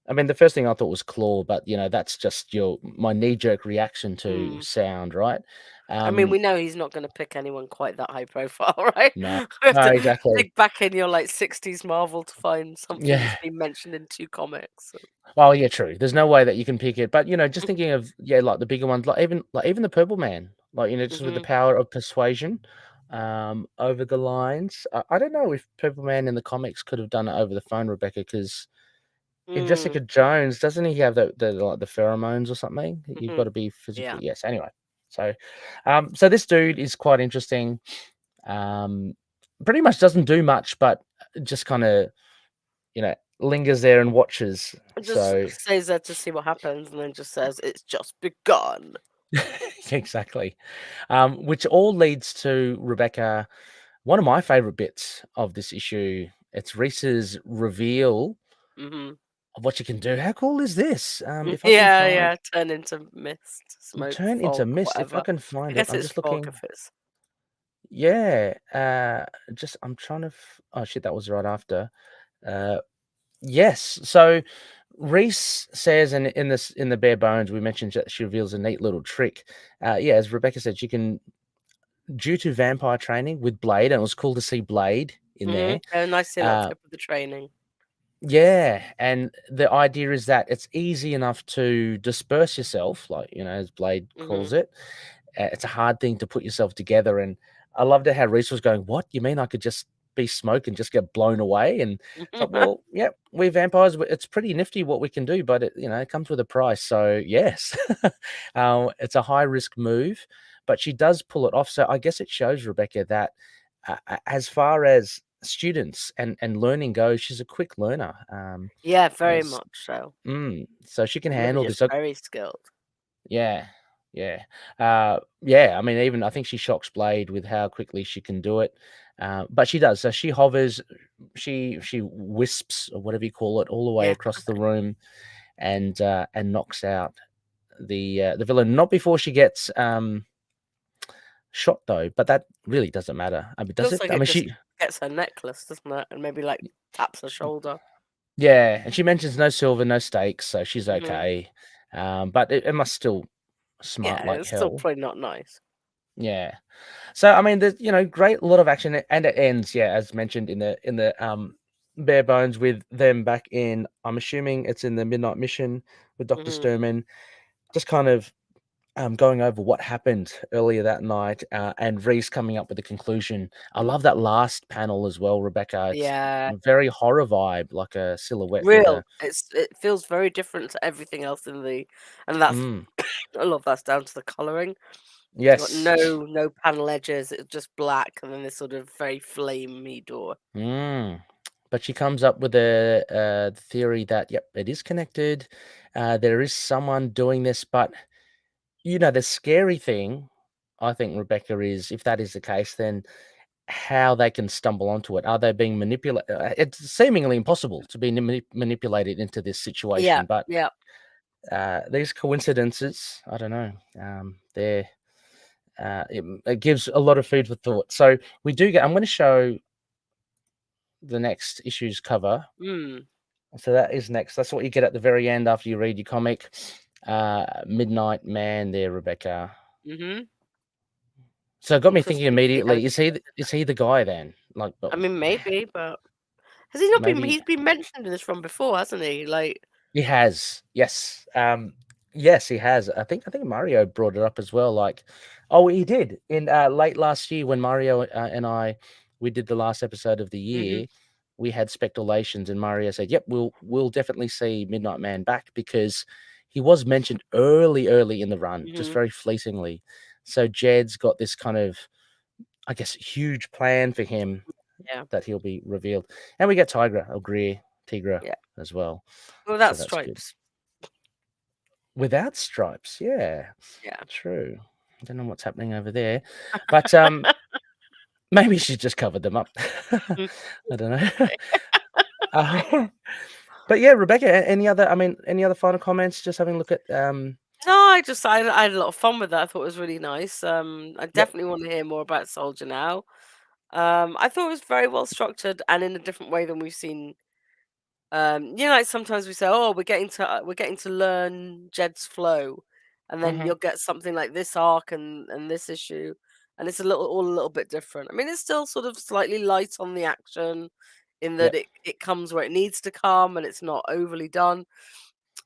I mean, the first thing I thought was claw, but that's just my knee jerk reaction to sound, right? I mean, we know he's not going to pick anyone quite that high profile, right? No, We have no, to exactly. dig back in your 60s Marvel to find something that's Yeah. been mentioned in 2 comics. Well, yeah, true. There's no way that you can pick it, but just thinking of like the bigger ones, like even the Purple Man, just with the power of persuasion, over the lines. I don't know if Purple Man in the comics could have done it over the phone, Rebecca, because in Jessica Jones, doesn't he have the pheromones or something? You've got to be Yeah. physically. Yes. Anyway, so this dude is quite interesting. Pretty much doesn't do much, but just kind of lingers there and watches. It just So stays there to see what happens and then just says, it's just begun. exactly, which all leads to, Rebecca, one of my favorite bits of this issue. It's Reese's reveal of what you can do. How cool is this? If I can find, turn into mist, smoke, turn into fog, mist. If I whatever. can I find it, guess I'm it's just fog looking. if it's... Yeah, I'm trying to. Oh shit, that was right after. Yes. So Reese says, and in the bare bones, we mentioned that she reveals a neat little trick. Yeah, as Rebecca said, she can, due to vampire training with Blade, and it was cool to see Blade in there. Oh, nice to see that clip of the training. Yeah, and the idea is that it's easy enough to disperse yourself, as Blade calls it. It's a hard thing to put yourself together, and I loved it how Reese was going, "What you mean? I could just be smoke and just get blown away?" And it's like, well, yeah, we vampires, it's pretty nifty what we can do, but it comes with a price. So yes, it's a high risk move, but she does pull it off. So I guess it shows, Rebecca, that as far as students and learning goes, she's a quick learner. Yeah, very much so. So she can Maybe handle just this. very skilled. Yeah, yeah, yeah. I mean, even I think she shocks Blade with how quickly she can do it. But she does. So she hovers, she wisps or whatever you call it, all the way Yeah. across the room, and knocks out the villain. Not before she gets shot though, but that really doesn't matter. I mean, does Looks it? like I it mean, just she gets her necklace, doesn't it? And maybe like taps her shoulder. yeah, and she mentions no silver, no stakes, so she's Mhm. okay. But it must still smart Yeah, like it's still hell. probably not nice. Yeah. So I mean, there's great lot of action, and it ends, yeah, as mentioned in the bare bones with them back in. I'm assuming it's in the Midnight Mission with Doctor Mhm. Sturman, just kind of going over what happened earlier that night, and Reese coming up with the conclusion. I love that last panel as well, Rebecca. It's Yeah, very horror vibe, like a silhouette with a. it feels very different to everything else in the, and that's Mm, a lot of that's down to the colouring. Got yes. no panel edges. It's just black, and then this sort of very flamey door. Mm. But she comes up with a theory that yep, it is connected. There is someone doing this, but the scary thing, I think, Rebecca, is if that is the case, then how they can stumble onto it. Are they being manipulated? It's seemingly impossible to be manipulated into this Yeah, situation, but yeah. these coincidences, I don't know. They're it gives a lot of food for thought. So we do get. I'm going to show the next issue's cover. Mm. So that is next. That's what you get at the very end after you read your comic. Midnight Man there, Rebecca. Mhm. So it got me thinking Interesting to see how immediately, she does it. is he the guy then? Like, I well, mean, maybe, but has he not been? maybe He's been mentioned in this from before, hasn't he? Like, he has. Yes. Yes, he has. I think Mario brought it up as well. Like, oh, he did in late last year when Mario and I we did the last episode of the mhm, year. We had speculations, and Mario said, "Yep, we'll definitely see Midnight Man back because he was mentioned early in the run, just mhm. very fleetingly." So Jed's got this kind of, I guess, huge plan for him Yeah, that he'll be revealed, and we get Tigra yeah. as well, Without so that's good. stripes. Without stripes, yeah, Yeah. true. I don't know what's happening over there, but maybe she's just covered them up. Mm. I don't know. Uh, but yeah, Rebecca, any other final comments? Just having a look at No, I had a lot of fun with that. I thought it was really nice. I yep. definitely want to hear more about Soldier now. I thought it was very well structured and in a different way than we've seen. Like sometimes we say, "Oh, we're getting to learn Jed's flow," and then Hmm. you'll get something like this arc and this issue, and it's all a little bit different. I mean, it's still sort of slightly light on the action, in that Yep. it comes where it needs to come and it's not overly done.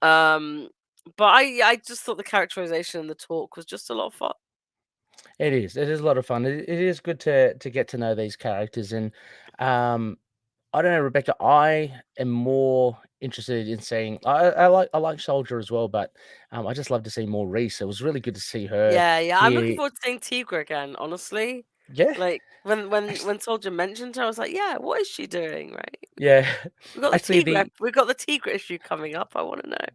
Um, but I just thought the characterization and the talk was just a lot of fun. It is. It is a lot of fun. It is good to get to know these characters, and um, I don't know, Rebecca. I am more interested in seeing. I like Soldier as well, but I just love to see more Reese. It was really good to see her Yeah, yeah. I'm looking here. forward to seeing Tigra again, honestly. Yeah, Like actually, when Soldier mentioned her, I was like, yeah, what is she doing? Right? yeah, We got the actually Tigra the we got the Tigra issue coming up. I want to know.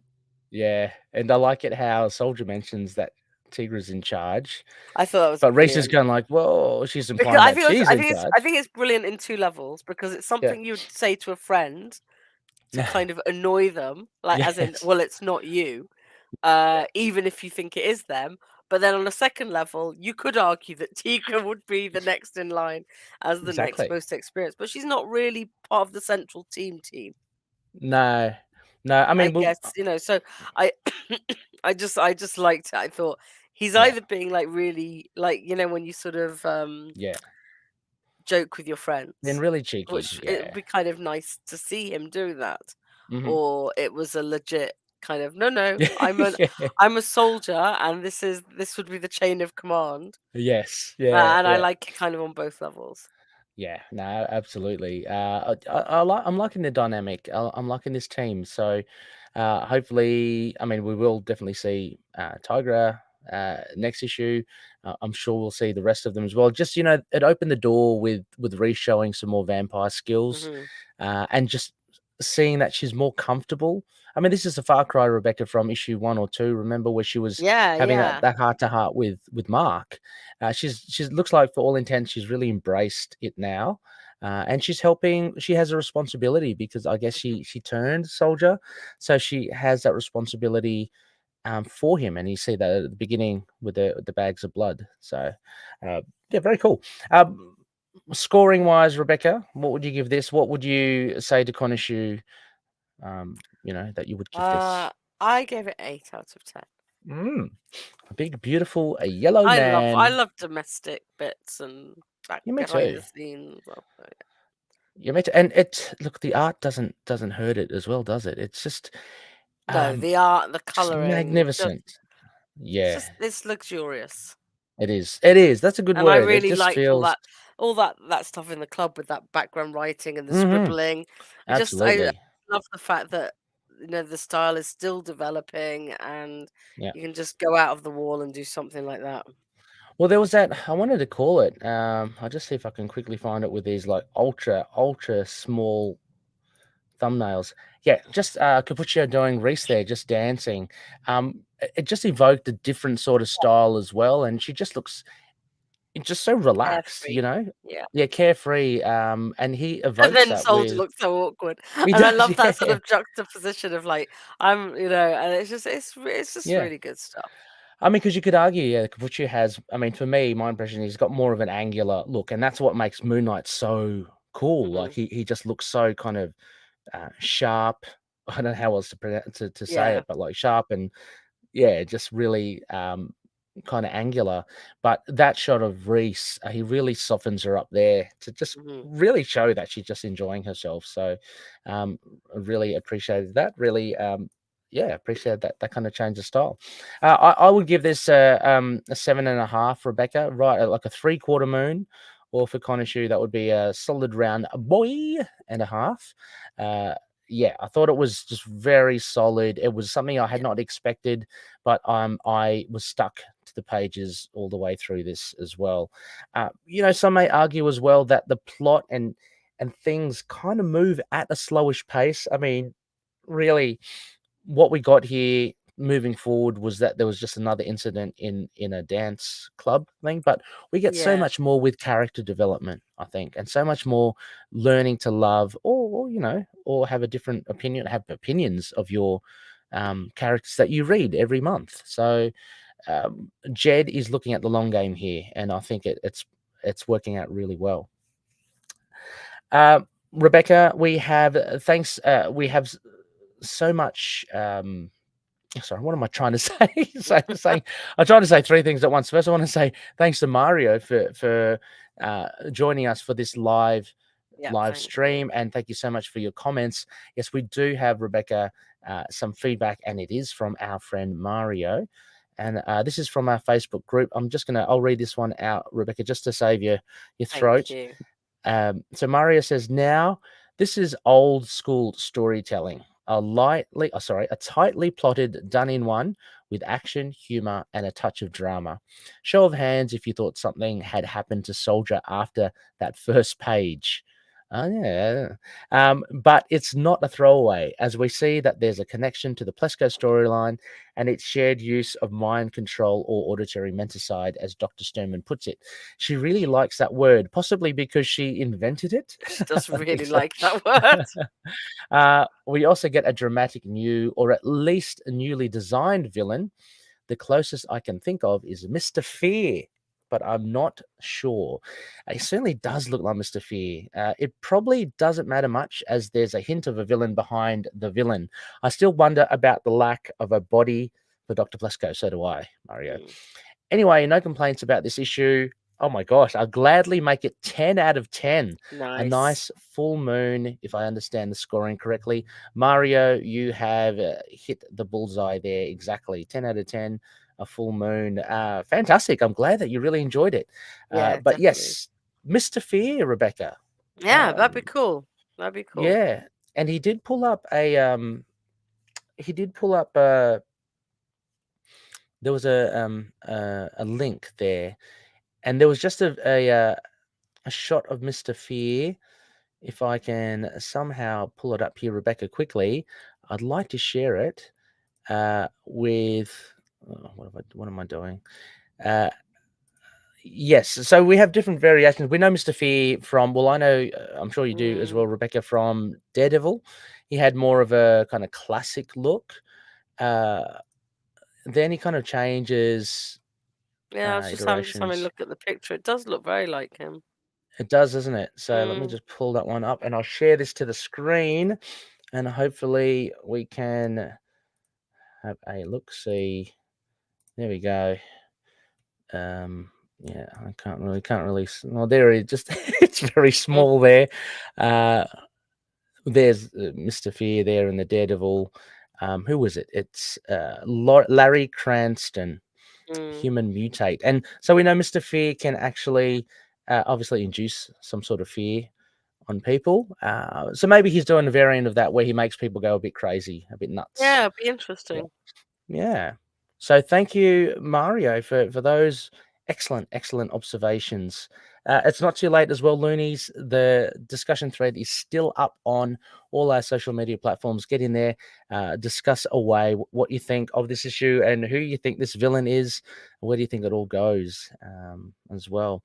yeah, and I like it how Soldier mentions that Tigra's in charge, I thought that was but Reese is brilliant. going like, "Whoa," she's Because implying that she's in charge. I think it's brilliant in two levels because it's Yeah, something you'd say to a friend to kind of annoy them, like as in, yes, well, it's not you, yeah, even if you think it is them. But then on a second level, you could argue that Tigra would be the next in line as the next exactly. most experienced, but she's not really part of the central team. No, no. I I mean, well, guess, so I I just liked it. I thought he's yeah, either being like really like, when you sort of yeah. joke with your Then friends, really cheeky. which it would Yeah. be kind of nice to see him do that. Hmm. Or it was a legit kind of, no, Yeah. I'm a soldier and this would be the chain of command. Yes. Yeah. And I Yeah. like it kind of on both levels. Yeah. No, absolutely. I'm liking the dynamic. I'm liking this team. So, hopefully, I mean, we will definitely see Tigra next issue. I'm sure we'll see the rest of them as well. Just it opened the door with Reese showing some more vampire skills, Hmm. and just seeing that she's more comfortable. I mean, this is a far cry, Rebecca, from issue 1 or 2. Remember where she was having that heart to heart with Mark. She looks like, for all intents, she's really embraced it now, and she's helping. She has a responsibility because I guess she turned soldier, so she has that responsibility for him, and you see that at the beginning with the bags of blood. So, yeah, very cool. Scoring wise, Rebecca, what would you give this? What would you say to Konishu? That you would give this. I gave it 8 out of 10. A big, beautiful, a yellow man. I love domestic bits and behind the scenes. Yeah, me too. And look, the art doesn't hurt it as well, does it? It's just no, the art, the coloring, magnificent. It's luxurious. It is. That's a good word. I really liked all that stuff in the club with that background writing and the scribbling. Absolutely. I love the fact that the style is still developing, and you can just go out of the wall and do something like that. Well, there was that, I wanted to call it. I'll just see if I can quickly find it with these like ultra small thumbnails. Yeah, just Cappuccio doing Reese there, just dancing. It just evoked a different sort of style as well, and she just looks just so relaxed, carefree. Yeah, carefree. And he evokes and then that. Soldier looks so awkward, and does, I love that sort of juxtaposition of like and it's just really good stuff. I mean, because you could argue, Cappuccio has. I mean, for me, my impression, he's got more of an angular look, and that's what makes Moon Knight so cool. Like he just looks so kind of sharp. I don't know how else to say it, but like sharp and just really kind of angular. But that shot of Reese, he really softens her up there to just really show that she's just enjoying herself. So I really appreciated that. Really appreciate that kind of change of style. I would give this a 7.5, Rebecca, right? Like a 3/4 moon. Or for Konishu, that would be a solid round boy and a half. I thought it was just very solid. It was something I had not expected, but I was stuck to the pages all the way through this as well. Some may argue as well that the plot and things kind of move at a slowish pace. I mean, really, what we got here moving forward was that there was just another incident in a dance club thing, but we get so much more with character development, I think, and so much more learning to love or have a different opinion, have opinions of your characters that you read every month. So Jed is looking at the long game here, and I think it's working out really well. Rebecca, we have so much sorry, what am I trying to say? I'm trying to say three things at once. First, I want to say thanks to Mario for joining us for this live stream, and thank you so much for your comments. Yes, we do have, Rebecca, some feedback, and it is from our friend Mario, and this is from our Facebook group. I'll read this one out, Rebecca, just to save your throat. Thank you. So Mario says, now this is old school storytelling. A tightly plotted, done in one, with action, humor, and a touch of drama. Show of hands if you thought something had happened to Soldier after that first page. But it's not a throwaway, as we see that there's a connection to the Plesko storyline and its shared use of mind control or auditory menticide, as Dr. Sturman puts it. She really likes that word, possibly because she invented it. She does really like that word. We also get a dramatic new, or at least a newly designed villain. The closest I can think of is Mr. Fear, but I'm not sure. He certainly does look like Mr. Fear. It probably doesn't matter much, as there's a hint of a villain behind the villain. I still wonder about the lack of a body for Dr. Plesko. So do I, Mario. Anyway, no complaints about this issue. Oh my gosh, I'll gladly make it 10 out of 10. Nice. A nice full moon, if I understand the scoring correctly. Mario, you have hit the bullseye there exactly. 10 out of 10, a full moon. Fantastic. I'm glad that you really enjoyed it. But definitely. yes, Mr. Fear, Rebecca. Yeah, that'd be cool. That'd be cool. Yeah, and he did pull up a there was a link there, and there was just a shot of Mr. Fear if I can somehow pull it up here, Rebecca, quickly, I'd like to share it with. What am I doing? Yes, so we have different variations. We know Mr. Fear from, well, I know, I'm sure you do as well, Rebecca, from Daredevil. He had more of a kind of classic look. Then he kind of changes. Yeah, I was just having a look at the picture. It does look very like him. It does, doesn't it? So let me just pull that one up and I'll share this to the screen and hopefully we can have a look-see. There we go. Yeah, I can't really. Well, there it just it's very small there. There's Mr. Fear there in the Daredevil. Who was it? It's Larry Cranston, Human Mutate. And so we know Mr. Fear can actually obviously induce some sort of fear on people. So maybe he's doing a variant of that where he makes people go a bit crazy, a bit nuts. Yeah, it'd be interesting. Yeah. So thank you, Mario, for those excellent observations. It's not too late as well, Loonies. The discussion thread is still up on all our social media platforms. Get in there, discuss away what you think of this issue and who you think this villain is. Where do you think it all goes as well?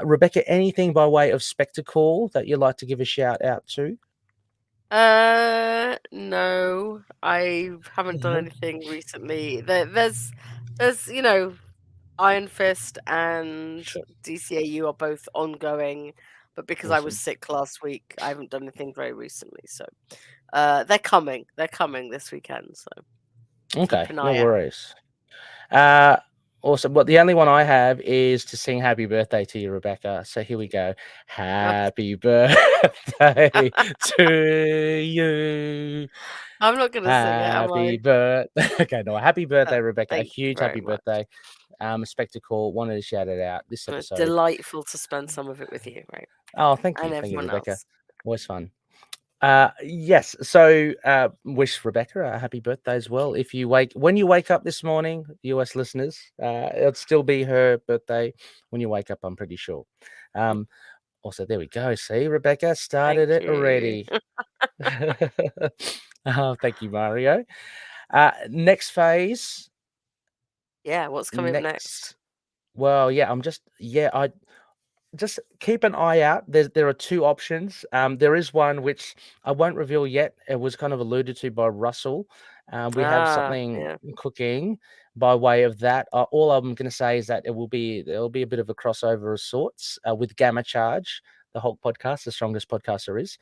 Rebecca, anything by way of spectacle that you'd like to give a shout out to? No, I haven't done anything recently. There's Iron Fist and DCAU are both ongoing, but because I was sick last week, I haven't done anything very recently. So they're coming this weekend. So okay, no worries. Awesome. Well, the only one I have is to sing happy birthday to you, Rebecca. So here we go. Happy birthday to you. I'm not going to sing it, am I? Happy birthday. Okay, no, happy birthday, Rebecca. A Thank you huge very happy much. birthday. A spectacle. Wanted to shout it out this episode. Delightful to spend some of it with you, right? Oh, thank you. And Thank you, Rebecca. else. Always fun. Yes, so wish Rebecca a happy birthday as well. When you wake up this morning, US listeners, it'll still be her birthday when you wake up, I'm pretty sure. Also, there we go. See, Rebecca started it already. Oh, thank you, Mario. Next phase. Yeah, what's coming next? Well, yeah, I just keep an eye out. There are two options. There is one which I won't reveal yet. It was kind of alluded to by Russell. We have something cooking by way of that. All I'm going to say is that there'll be a bit of a crossover of sorts with Gamma Charge, the Hulk podcast, the strongest podcast there is.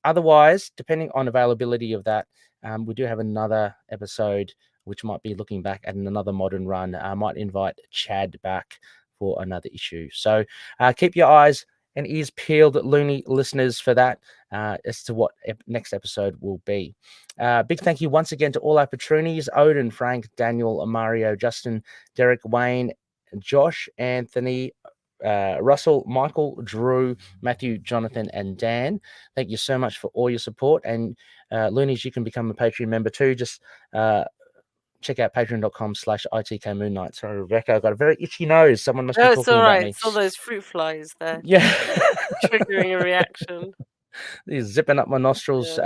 Otherwise, depending on availability of that, we do have another episode which might be looking back at another modern run. I might invite Chad back for another issue. So keep your eyes and ears peeled, Loony listeners, for that as to what next episode will be. Big thank you once again to all our patronies: Odin, Frank, Daniel, Mario, Justin, Derek, Wayne, Josh, Anthony, Russell, Michael, Drew, Matthew, Jonathan, and Dan. Thank you so much for all your support. And Loonies, you can become a Patreon member too. Just check out patreon.com/ITK Moon Knight. Sorry, Rebecca, I've got a very itchy nose. Someone must be talking about me. It's all those fruit flies there. Yeah. Triggering a reaction. These zipping up my nostrils.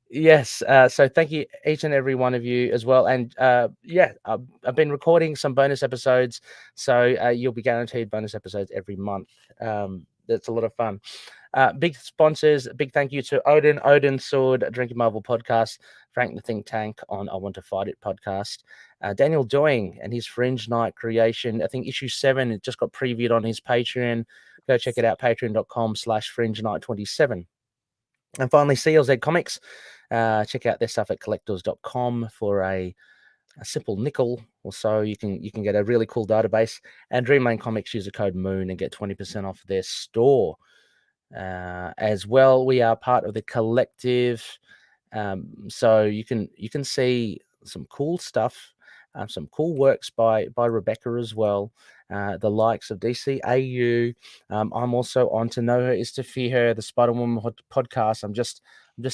Yes. So thank you, each and every one of you as well. And I've been recording some bonus episodes. So you'll be guaranteed bonus episodes every month. That's a lot of fun. Big sponsors, big thank you to Odin Sword, Drinking Marvel podcast, Frank the Think Tank on I Want to Fight It podcast, Daniel Doing and his Fringe Night creation. I think issue 7, it just got previewed on his Patreon. Go check it out, patreon.com/Fringe Night 27. And finally, CLZ Comics. Check out their stuff at collectors.com for a simple nickel or so. You can get a really cool database. And Dreamland Comics, use the code MOON and get 20% off their store. As well, we are part of the collective, so you can see some cool stuff, some cool works by Rebecca as well, the likes of DCAU. I'm also on To Know Her Is to Fear Her, the Spider-Woman podcast. I'm just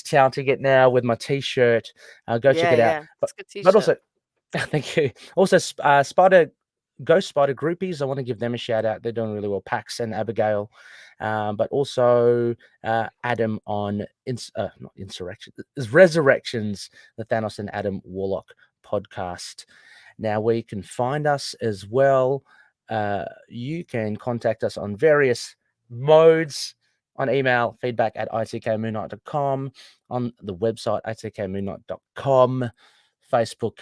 touting it now with my t-shirt. Go check it out. It's a good t-shirt. But also, thank you. Also, Spider Ghost Spider groupies, I want to give them a shout out. They're doing really well. Pax and Abigail, but also Adam on not Insurrection, Resurrections, the Thanos and Adam Warlock podcast. Now, where you can find us as well, you can contact us on various modes. On email, feedback@itkmoonnight.com, on the website, itkmoonnight.com, Facebook,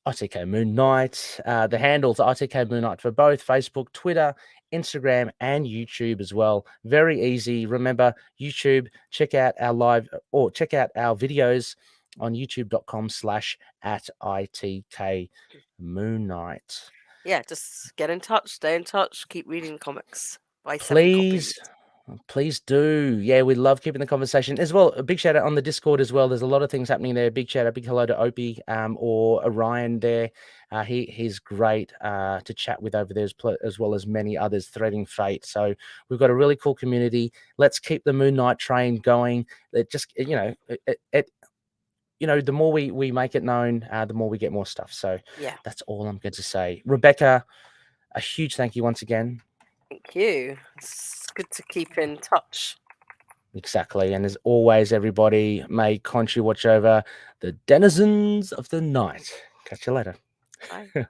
ITK Moon Night. The handles are ITK Moon Night for both Facebook, Twitter, Instagram, and YouTube as well. Very easy. Remember, YouTube, check out our live or check out our videos on youtube.com/@ITK Moon Night. Yeah, just get in touch, stay in touch, keep reading comics. Buy 7 Please. copies. Please do. Yeah, we love keeping the conversation as well. A big shout out on the Discord as well. There's a lot of things happening there. Big shout out, big hello to Opie or Orion there. He's great to chat with over there as well as many others, Threading Fate. So we've got a really cool community. Let's keep the Moon Knight train going. It just, the more we make it known, the more we get more stuff. So yeah, that's all I'm going to say. Rebecca, a huge thank you once again. Thank you. It's good to keep in touch. Exactly. And as always, everybody, may Khonshu watch over the denizens of the night. Catch you later. Bye.